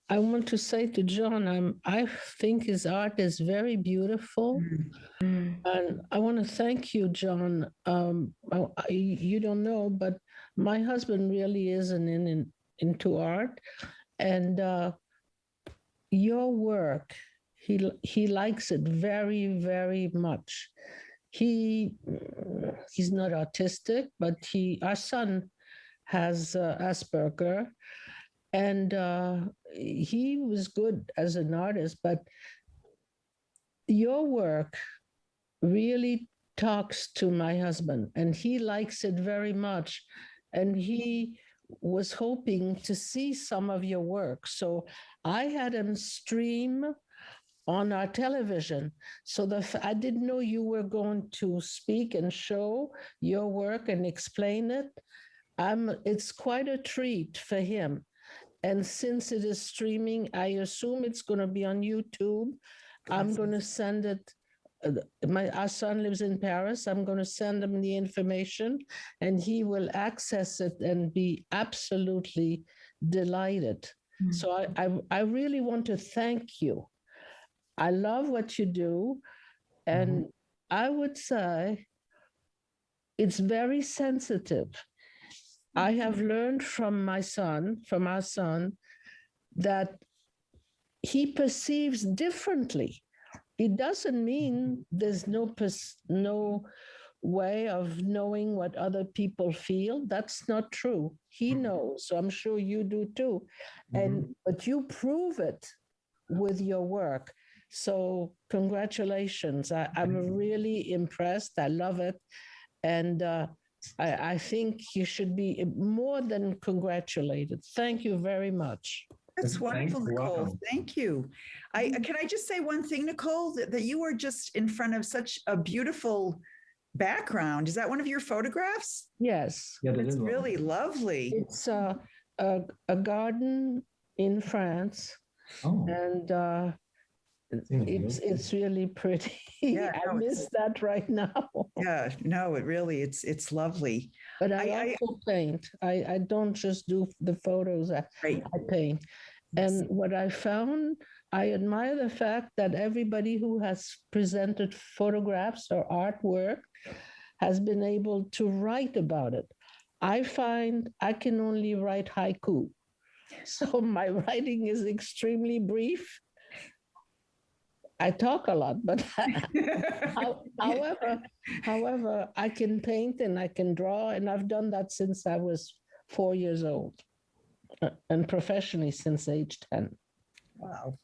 I want to say to John, I think his art is very beautiful. Mm-hmm. And I want to thank you, John. You don't know, but my husband really isn't into art. And your work, he likes it very, very much. He's not autistic, but our son has Asperger, and he was good as an artist, but your work really talks to my husband, and he likes it very much, and he was hoping to see some of your work. So I had him stream on our television. So I didn't know you were going to speak and show your work and explain it. It's quite a treat for him. And since it is streaming, I assume it's going to be on YouTube. I'm going to send it. Our son lives in Paris. I'm going to send him the information, and he will access it and be absolutely delighted. Mm-hmm. So I really want to thank you. I love what you do, and I would say it's very sensitive. I have learned from our son, that he perceives differently. It doesn't mean there's no way of knowing what other people feel. That's not true. He knows, so I'm sure you do too. But you prove it with your work. So congratulations. I'm really impressed. I love it. And I think you should be more than congratulated. Thank you very much. That's wonderful, Nicole. Thank you. Can I just say one thing, Nicole, that you are just in front of such a beautiful background. Is that one of your photographs? Yes. Yeah, it's really lovely. It's a garden in France. Oh. And it's really pretty. Yeah, I miss that right now. Yeah, no, it's lovely. But I also paint. I don't just do the photos. I paint. And what I found, I admire the fact that everybody who has presented photographs or artwork has been able to write about it. I find I can only write haiku. So my writing is extremely brief. I talk a lot, but however, I can paint and I can draw, and I've done that since I was 4 years old, and professionally since age 10. Wow.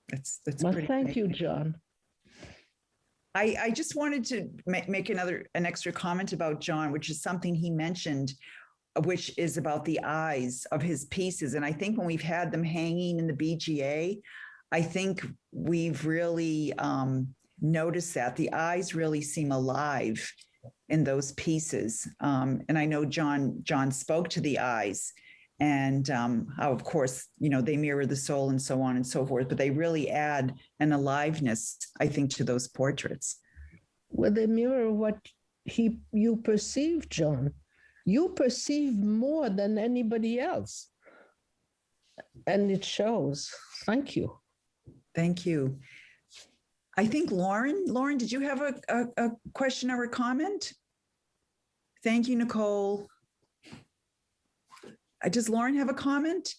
That's Well, pretty thank you, amazing. John. I just wanted to make an extra comment about John, which is something he mentioned, which is about the eyes of his pieces. And I think when we've had them hanging in the BGA, I think we've really noticed that the eyes really seem alive in those pieces. And I know John spoke to the eyes, and how, of course, they mirror the soul and so on and so forth, but they really add an aliveness, I think, to those portraits. Well, they mirror what you perceive, John. You perceive more than anybody else. And it shows. Thank you. Thank you. I think Lauren, did you have a question or a comment? Thank you, Nicole. Does Lauren have a comment?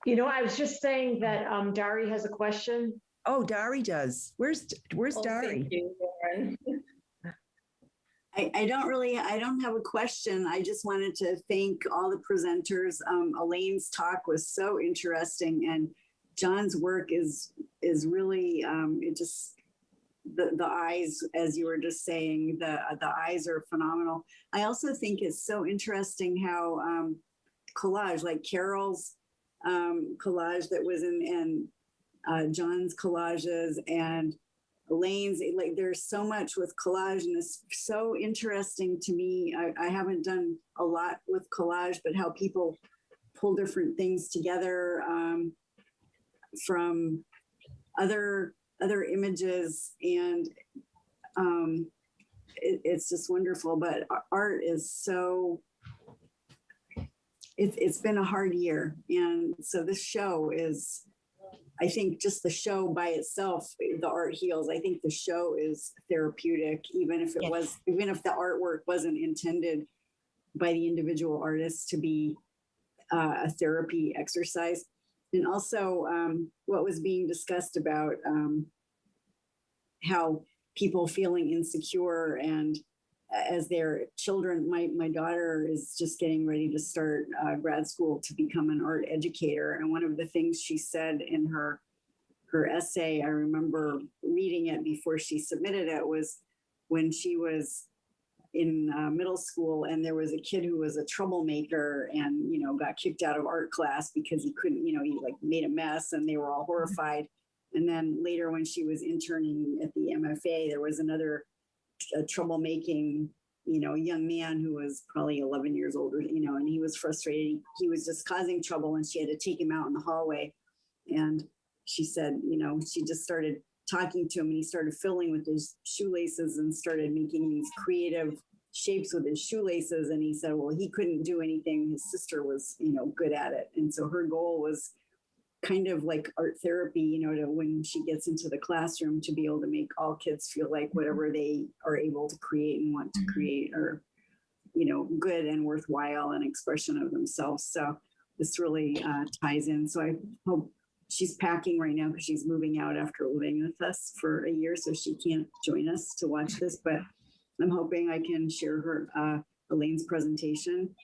I was just saying that Dari has a question. Oh, Dari does. Where's Dari? Thank you, Lauren. I don't have a question. I just wanted to thank all the presenters. Elaine's talk was so interesting, and John's work is really, the eyes, as you were just saying, the eyes are phenomenal. I also think it's so interesting how collage, like Carol's collage that was in John's collages and Elaine's, like there's so much with collage, and it's so interesting to me. I haven't done a lot with collage, but how people pull different things together from other images, and it's just wonderful. But art is so, it's been a hard year, and so this show is, I think, just the show by itself, the art heals. I think the show is therapeutic, even if even if the artwork wasn't intended by the individual artists to be a therapy exercise. And also what was being discussed about how people feeling insecure, and as their children, my daughter is just getting ready to start grad school to become an art educator. And one of the things she said in her essay, I remember reading it before she submitted it, was when she was in middle school, and there was a kid who was a troublemaker and, got kicked out of art class because he couldn't, he like made a mess, and they were all horrified. And then later, when she was interning at the MFA, there was another troublemaking, young man who was probably 11 years older, and he was frustrated. He was just causing trouble, and she had to take him out in the hallway. And she said, she just started talking to him, and he started filling with his shoelaces and started making these creative shapes with his shoelaces. And he said, well, he couldn't do anything. His sister was, good at it. And so her goal was kind of like art therapy, to when she gets into the classroom, to be able to make all kids feel like whatever they are able to create and want to create are, good and worthwhile, an expression of themselves. So this really ties in. So I hope, she's packing right now because she's moving out after living with us for a year, so she can't join us to watch this, but I'm hoping I can share her Elaine's presentation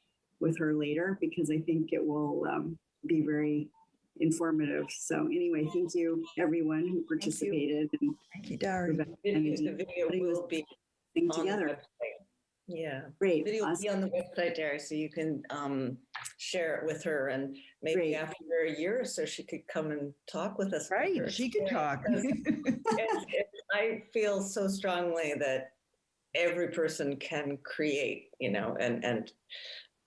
with her later, because I think it will be very informative. So anyway, thank you everyone who participated. Thank you, Dari. The video will be on together. the website. Yeah, great. Video will be on the website, Dari, so you can share it with her, and maybe after a year or so she could come and talk with us. Right, she could talk. I feel so strongly that every person can create, and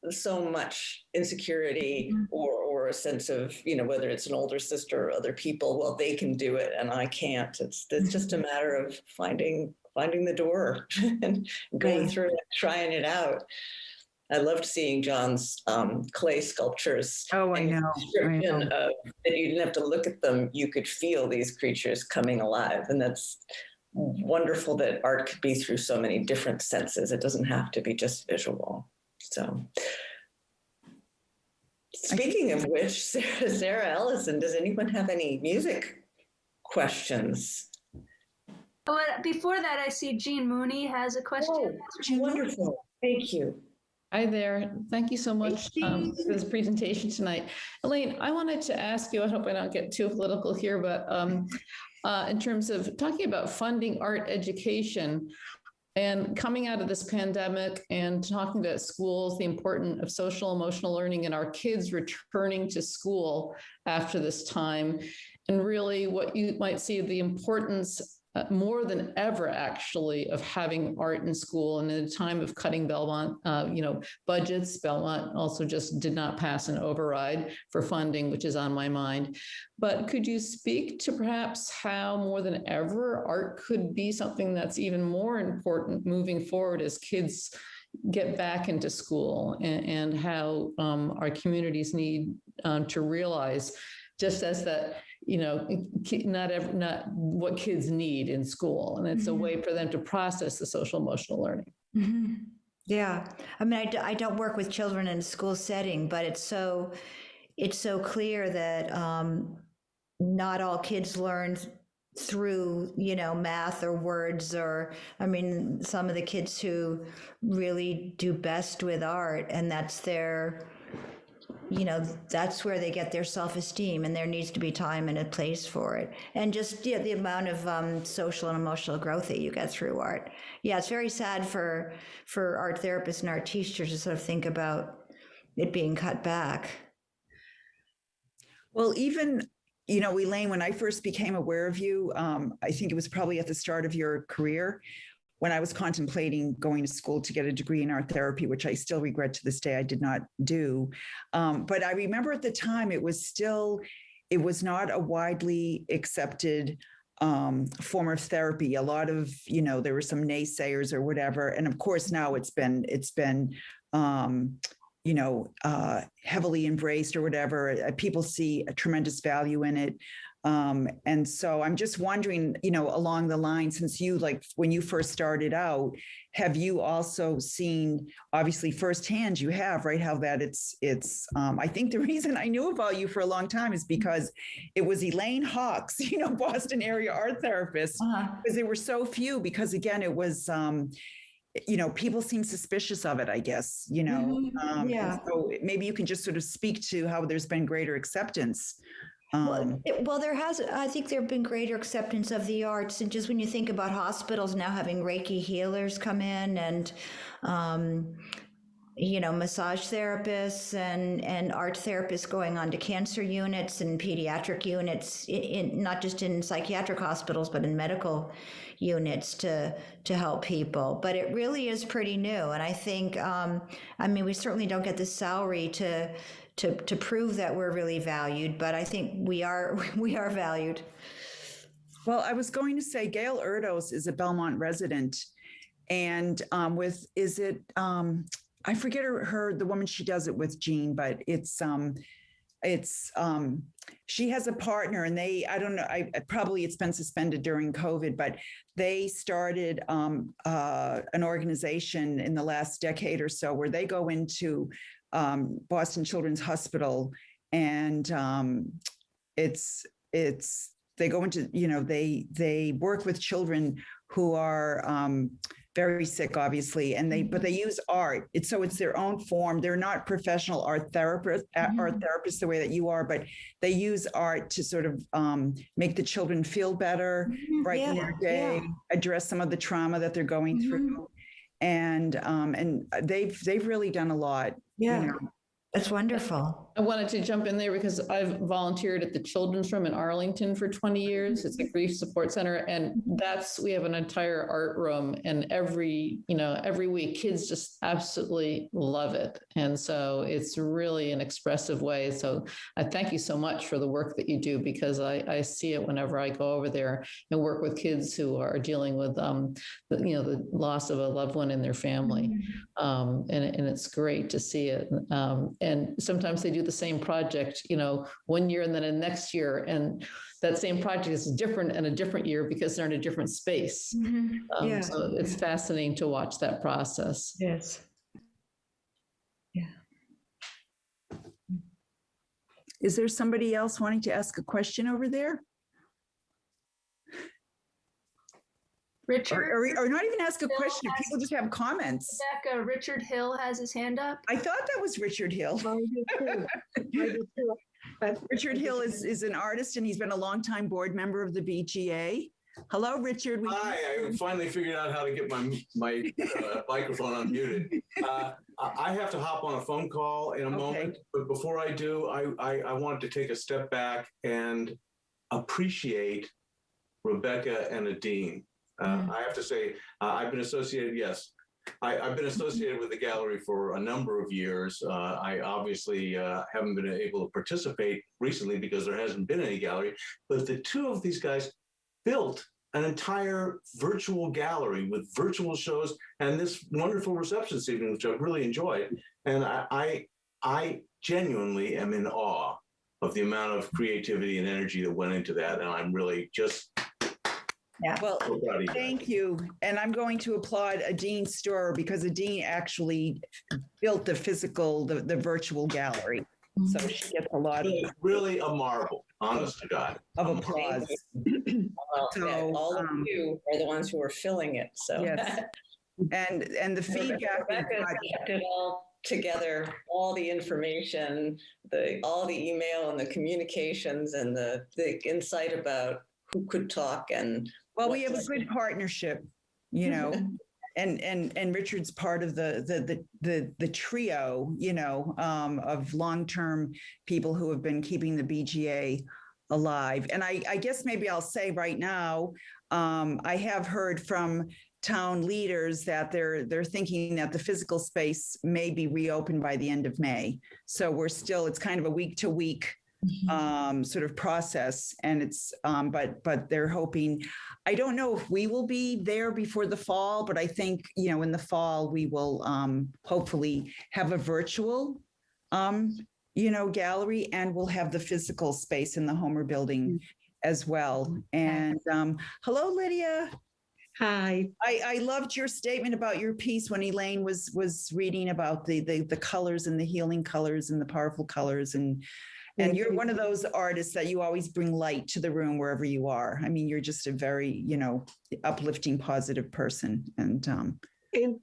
so much insecurity or a sense of, whether it's an older sister or other people, well, they can do it and I can't. It's just a matter of finding the door and going through it, trying it out. I loved seeing John's clay sculptures. Oh, I know. That you didn't have to look at them. You could feel these creatures coming alive. And that's wonderful that art could be through so many different senses. It doesn't have to be just visual. So speaking of which, Sarah Ellison, does anyone have any music questions. Oh, before that, I see Jean Mooney has a question. Oh, wonderful. Thank you. Hi there. Thank you so much for this presentation tonight. Elaine, I wanted to ask you, I hope I don't get too political here, but in terms of talking about funding art education and coming out of this pandemic and talking to schools, the importance of social emotional learning and our kids returning to school after this time, and really what you might see the importance more than ever, actually, of having art in school. And in a time of cutting Belmont, budgets, Belmont also just did not pass an override for funding, which is on my mind. But could you speak to perhaps how more than ever art could be something that's even more important moving forward as kids get back into school, and how our communities need to realize, just as that, not what kids need in school. And it's a way for them to process the social emotional learning. Mm-hmm. Yeah. I mean, I don't work with children in a school setting, but it's so clear that not all kids learn through, math or words, or, some of the kids who really do best with art, and that's their, that's where they get their self-esteem, and there needs to be time and a place for it. And just the amount of social and emotional growth that you get through art. Yeah, it's very sad for art therapists and art teachers to sort of think about it being cut back. Well, even, Elaine, when I first became aware of you, I think it was probably at the start of your career, when I was contemplating going to school to get a degree in art therapy, which I still regret to this day I did not do. But I remember at the time it was not a widely accepted form of therapy. A lot of, there were some naysayers or whatever. And of course now it's been heavily embraced or whatever. People see a tremendous value in it. And so I'm just wondering, along the line, since you, when you first started out, have you also seen, obviously firsthand you have, right, how that I think the reason I knew about you for a long time is because it was Elaine Hawkes, Boston area art therapist, because there were so few, because again, it was, people seem suspicious of it, I guess, Yeah. So maybe you can just sort of speak to how there's been greater acceptance. I think there have been greater acceptance of the arts. And just when you think about hospitals now having Reiki healers come in, and, massage therapists and art therapists going on to cancer units and pediatric units, not just in psychiatric hospitals, but in medical units to help people. But it really is pretty new. And I think, we certainly don't get the salary to prove that we're really valued, but I think we are valued. Well, I was going to say Gail Erdos is a Belmont resident, and I forget the woman she does it with, Jean, but she has a partner, and I don't know, probably it's been suspended during COVID, but they started an organization in the last decade or so where they go into Boston Children's Hospital, and they go into, they work with children who are very sick, obviously, but they use art. It's their own form. They're not professional art therapists the way that you are, but they use art to sort of make the children feel better, brighten their day, address some of the trauma that they're going through. And they've really done a lot. Yeah. That's wonderful. I wanted to jump in there because I've volunteered at the Children's Room in Arlington for 20 years. It's a grief support center, and we have an entire art room, and every week kids just absolutely love it. And so it's really an expressive way. So I thank you so much for the work that you do, because I see it whenever I go over there and work with kids who are dealing with the loss of a loved one in their family. And it's great to see it. And sometimes they do the same project, 1 year and then the next year. And that same project is different in a different year because they're in a different space. So it's fascinating to watch that process. Yes. Yeah. Is there somebody else wanting to ask a question over there? Richard? Or not even ask a question. People just have comments. Rebecca, Richard Hill has his hand up. I thought that was Richard Hill. I do too. But Richard Hill is an artist, and he's been a longtime board member of the BGA. Hello, Richard. Hi, I finally figured out how to get my microphone unmuted. I have to hop on a phone call in a moment, but before I do, I wanted to take a step back and appreciate Rebecca and Adine. I have to say, I've been associated, yes, I've been associated with the gallery for a number of years. I obviously haven't been able to participate recently because there hasn't been any gallery, but the two of these guys built an entire virtual gallery with virtual shows and this wonderful reception evening, which I've really enjoyed. And I genuinely am in awe of the amount of creativity and energy that went into that. And I'm really just well, thank you. And I'm going to applaud Adine Storer because Adine actually built the virtual gallery. So she gets a lot of really a marvel, honest to God, of applause. So, all of you are the ones who are filling it. So yes. And the feedback Rebecca kept it all together, all the information, all the email and the communications and the insight about who could talk and well, we have a good partnership, you know. And Richard's part of the trio, you know, of long-term people who have been keeping the BGA alive. And I guess maybe I'll say right now, I have heard from town leaders that they're thinking that the physical space may be reopened by the end of May. So it's kind of a week-to-week sort of process, and it's but they're hoping. I don't know if we will be there before the fall, but I think, you know, in the fall we will hopefully have a virtual you know, gallery, and we'll have the physical space in the Homer building as well. And hello, Lydia. Hi. I loved your statement about your piece when Elaine was reading about the colors and the healing colors and the powerful colors, and you're one of those artists that you always bring light to the room wherever you are. I mean, you're just a very, you know, uplifting, positive person. And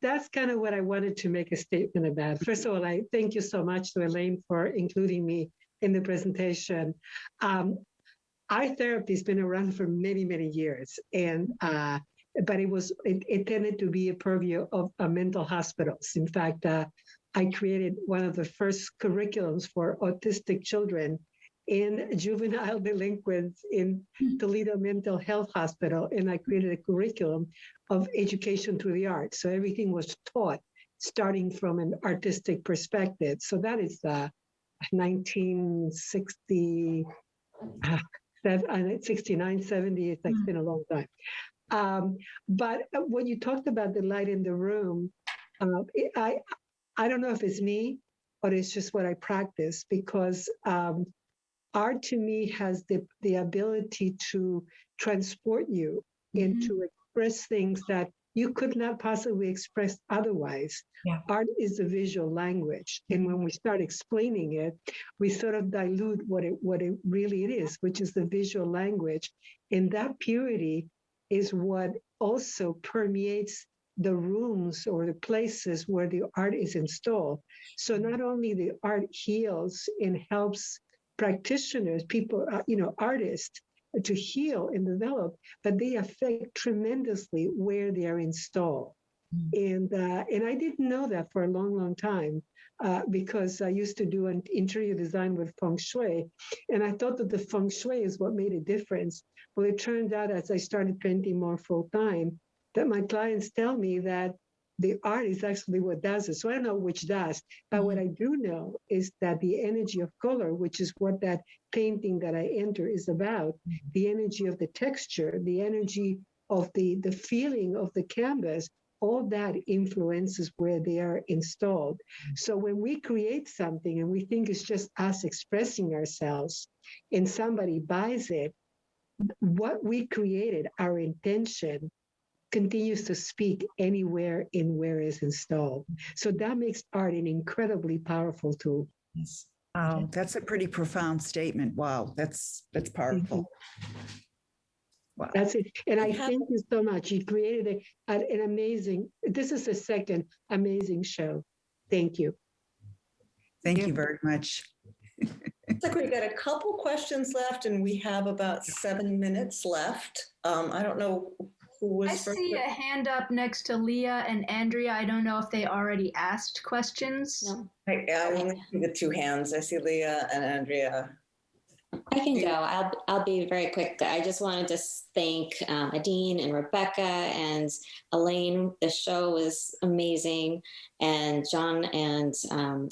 that's kind of what I wanted to make a statement about. First of all, I thank you so much to Elaine for including me in the presentation. Art therapy has been around for many, many years. And but it tended to be a purview of mental hospitals. In fact, I created one of the first curriculums for autistic children in juvenile delinquents in Toledo Mental Health Hospital. And I created a curriculum of education through the arts. So everything was taught starting from an artistic perspective. So that is 1960, 69, 70. It's been a long time. But when you talked about the light in the room, I don't know if it's me or it's just what I practice, because art to me has the ability to transport you into express things that you could not possibly express otherwise. Yeah. Art is a visual language. And when we start explaining it, we sort of dilute what it really is, which is the visual language. And that purity is what also permeates the rooms or the places where the art is installed. So not only the art heals and helps practitioners, people, artists to heal and develop, but they affect tremendously where they are installed. And I didn't know that for a long, long time because I used to do an interior design with feng shui, and I thought that the feng shui is what made a difference. Well, it turned out as I started painting more full time, that my clients tell me that the art is actually what does it. So I don't know which does, but what I do know is that the energy of color, which is what that painting that I enter is about, the energy of the texture, the energy of the feeling of the canvas, all that influences where they are installed. So when we create something and we think it's just us expressing ourselves and somebody buys it, what we created, our intention, continues to speak anywhere in where it's installed. So that makes art an incredibly powerful tool. Yes. Wow, that's a pretty profound statement. Wow, that's powerful. Wow. That's it. And I thank you so much. You created an amazing, this is the second amazing show. Thank you. Thank you very much. Looks like we've got a couple questions left and we have about 7 minutes left. I don't know who was I first. see a hand up next to Leah and Andrea. I don't know if they already asked questions. No. I only see the two hands. I see Leah and Andrea. I can go. I'll be very quick. I just wanted to thank Adine and Rebecca and Elaine. The show was amazing, and John and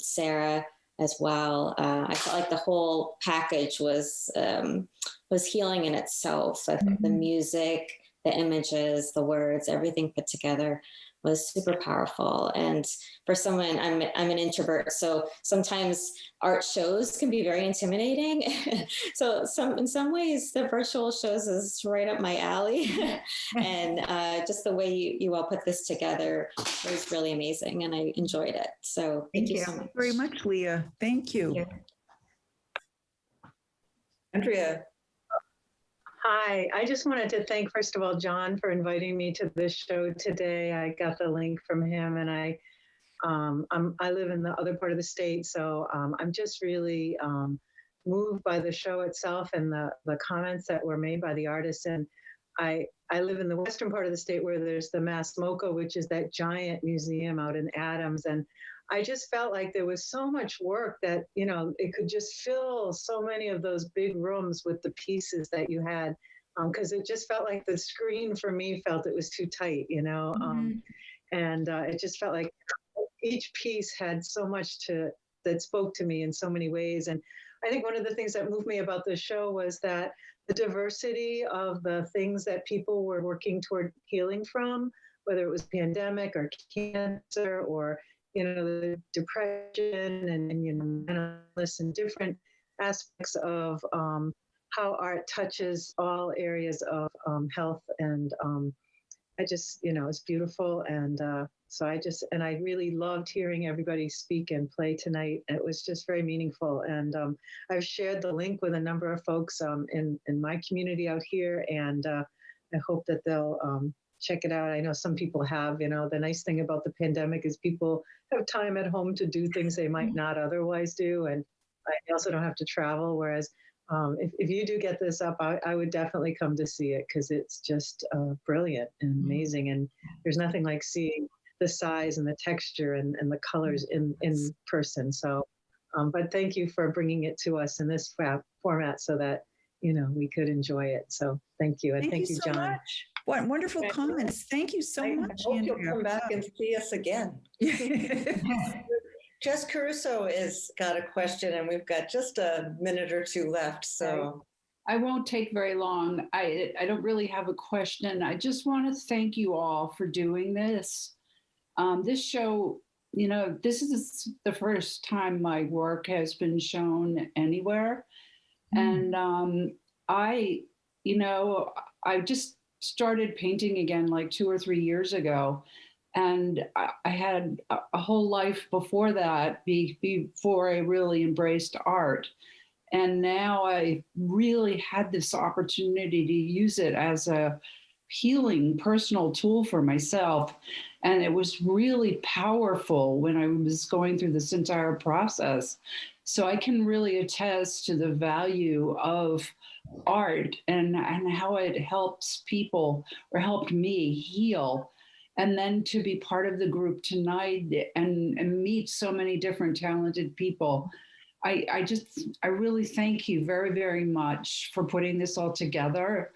Sarah as well. I felt like the whole package was healing in itself. The music, the images, the words, everything put together was super powerful. And for someone, I'm an introvert, so sometimes art shows can be very intimidating. So in some ways, the virtual shows is right up my alley. And just the way you all put this together was really amazing, and I enjoyed it. So thank you so much. Very much, Leah. Thank you. Andrea. Hi, I just wanted to thank, first of all, John for inviting me to this show today. I got the link from him, and I live in the other part of the state, so I'm just really moved by the show itself and the comments that were made by the artists. And I live in the western part of the state where there's the Mass MoCA, which is that giant museum out in Adams, and I just felt like there was so much work that, you know, it could just fill so many of those big rooms with the pieces that you had, because it just felt like the screen for me felt it was too tight, you know, and it just felt like each piece had so much that spoke to me in so many ways. And I think one of the things that moved me about the show was that the diversity of the things that people were working toward healing from, whether it was pandemic or cancer or, you know, the depression and you know, mental illness and different aspects of how art touches all areas of health. And I just, you know, it's beautiful. And so I really loved hearing everybody speak and play tonight. It was just very meaningful. And I've shared the link with a number of folks in my community out here. And I hope that they'll check it out. I know some people have, you know, the nice thing about the pandemic is people have time at home to do things they might not otherwise do. And I also don't have to travel. Whereas if you do get this up, I would definitely come to see it because it's just brilliant and amazing. And there's nothing like seeing the size and the texture and the colors in person. So, but thank you for bringing it to us in this format so that, you know, we could enjoy it. So thank you. And thank you, so John. much. What wonderful comments. Thank you so much. I hope you'll come back and see us again. Jess Caruso has got a question, and we've got just a minute or two left. So I won't take very long. I don't really have a question. I just want to thank you all for doing this. This show, you know, this is the first time my work has been shown anywhere. And I just started painting again like 2 or 3 years ago. And I had a whole life before that, before I really embraced art. And now I really had this opportunity to use it as a healing personal tool for myself. And it was really powerful when I was going through this entire process. So I can really attest to the value of art and how it helps people or helped me heal. And then to be part of the group tonight and meet so many different talented people. I really thank you very, very much for putting this all together.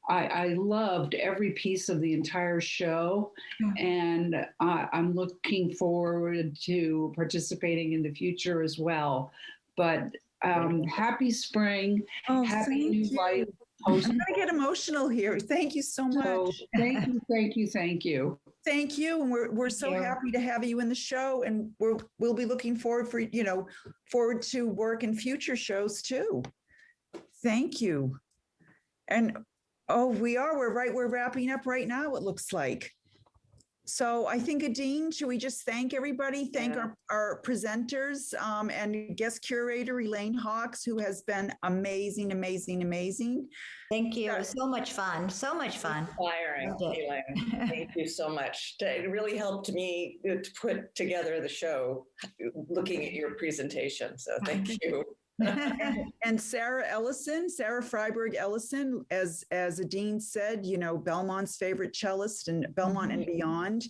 I loved every piece of the entire show, and I'm looking forward to participating in the future as well. But happy spring, happy new life. I'm going to get emotional here. Thank you so much. So, thank you. Thank you. And we're so happy to have you in the show. And we'll be looking forward to work in future shows too. Thank you. And we're wrapping up right now, it looks like. So I think, Adine, should we just thank everybody? Thank our presenters and guest curator, Elaine Hawkes, who has been amazing, amazing, amazing. Thank you. It was so much fun. So much fun. Inspiring, Elaine. Thank you so much. It really helped me to put together the show, looking at your presentation. So thank you. And Sarah Friberg Ellison, as Adine said, you know, Belmont's favorite cellist and Belmont and beyond.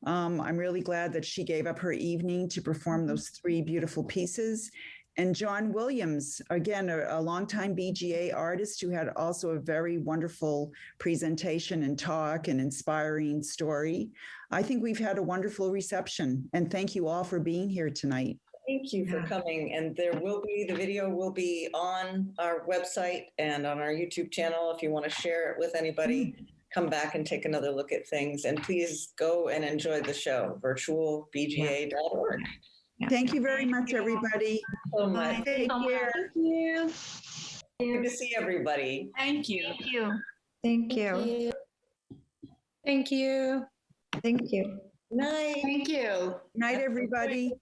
I'm really glad that she gave up her evening to perform those 3 beautiful pieces. And John Williams, again, a longtime BGA artist who had also a very wonderful presentation and talk and inspiring story. I think we've had a wonderful reception, and thank you all for being here tonight. Thank you for coming. And the video will be on our website and on our YouTube channel. If you want to share it with anybody, come back and take another look at things. And please go and enjoy the show, virtualbga.org. Thank you very much, everybody. So much. Take care. Thank you. Good to see everybody. Thank you. Thank you. Thank you. Thank you. Thank you. Night. Thank you. Night, everybody.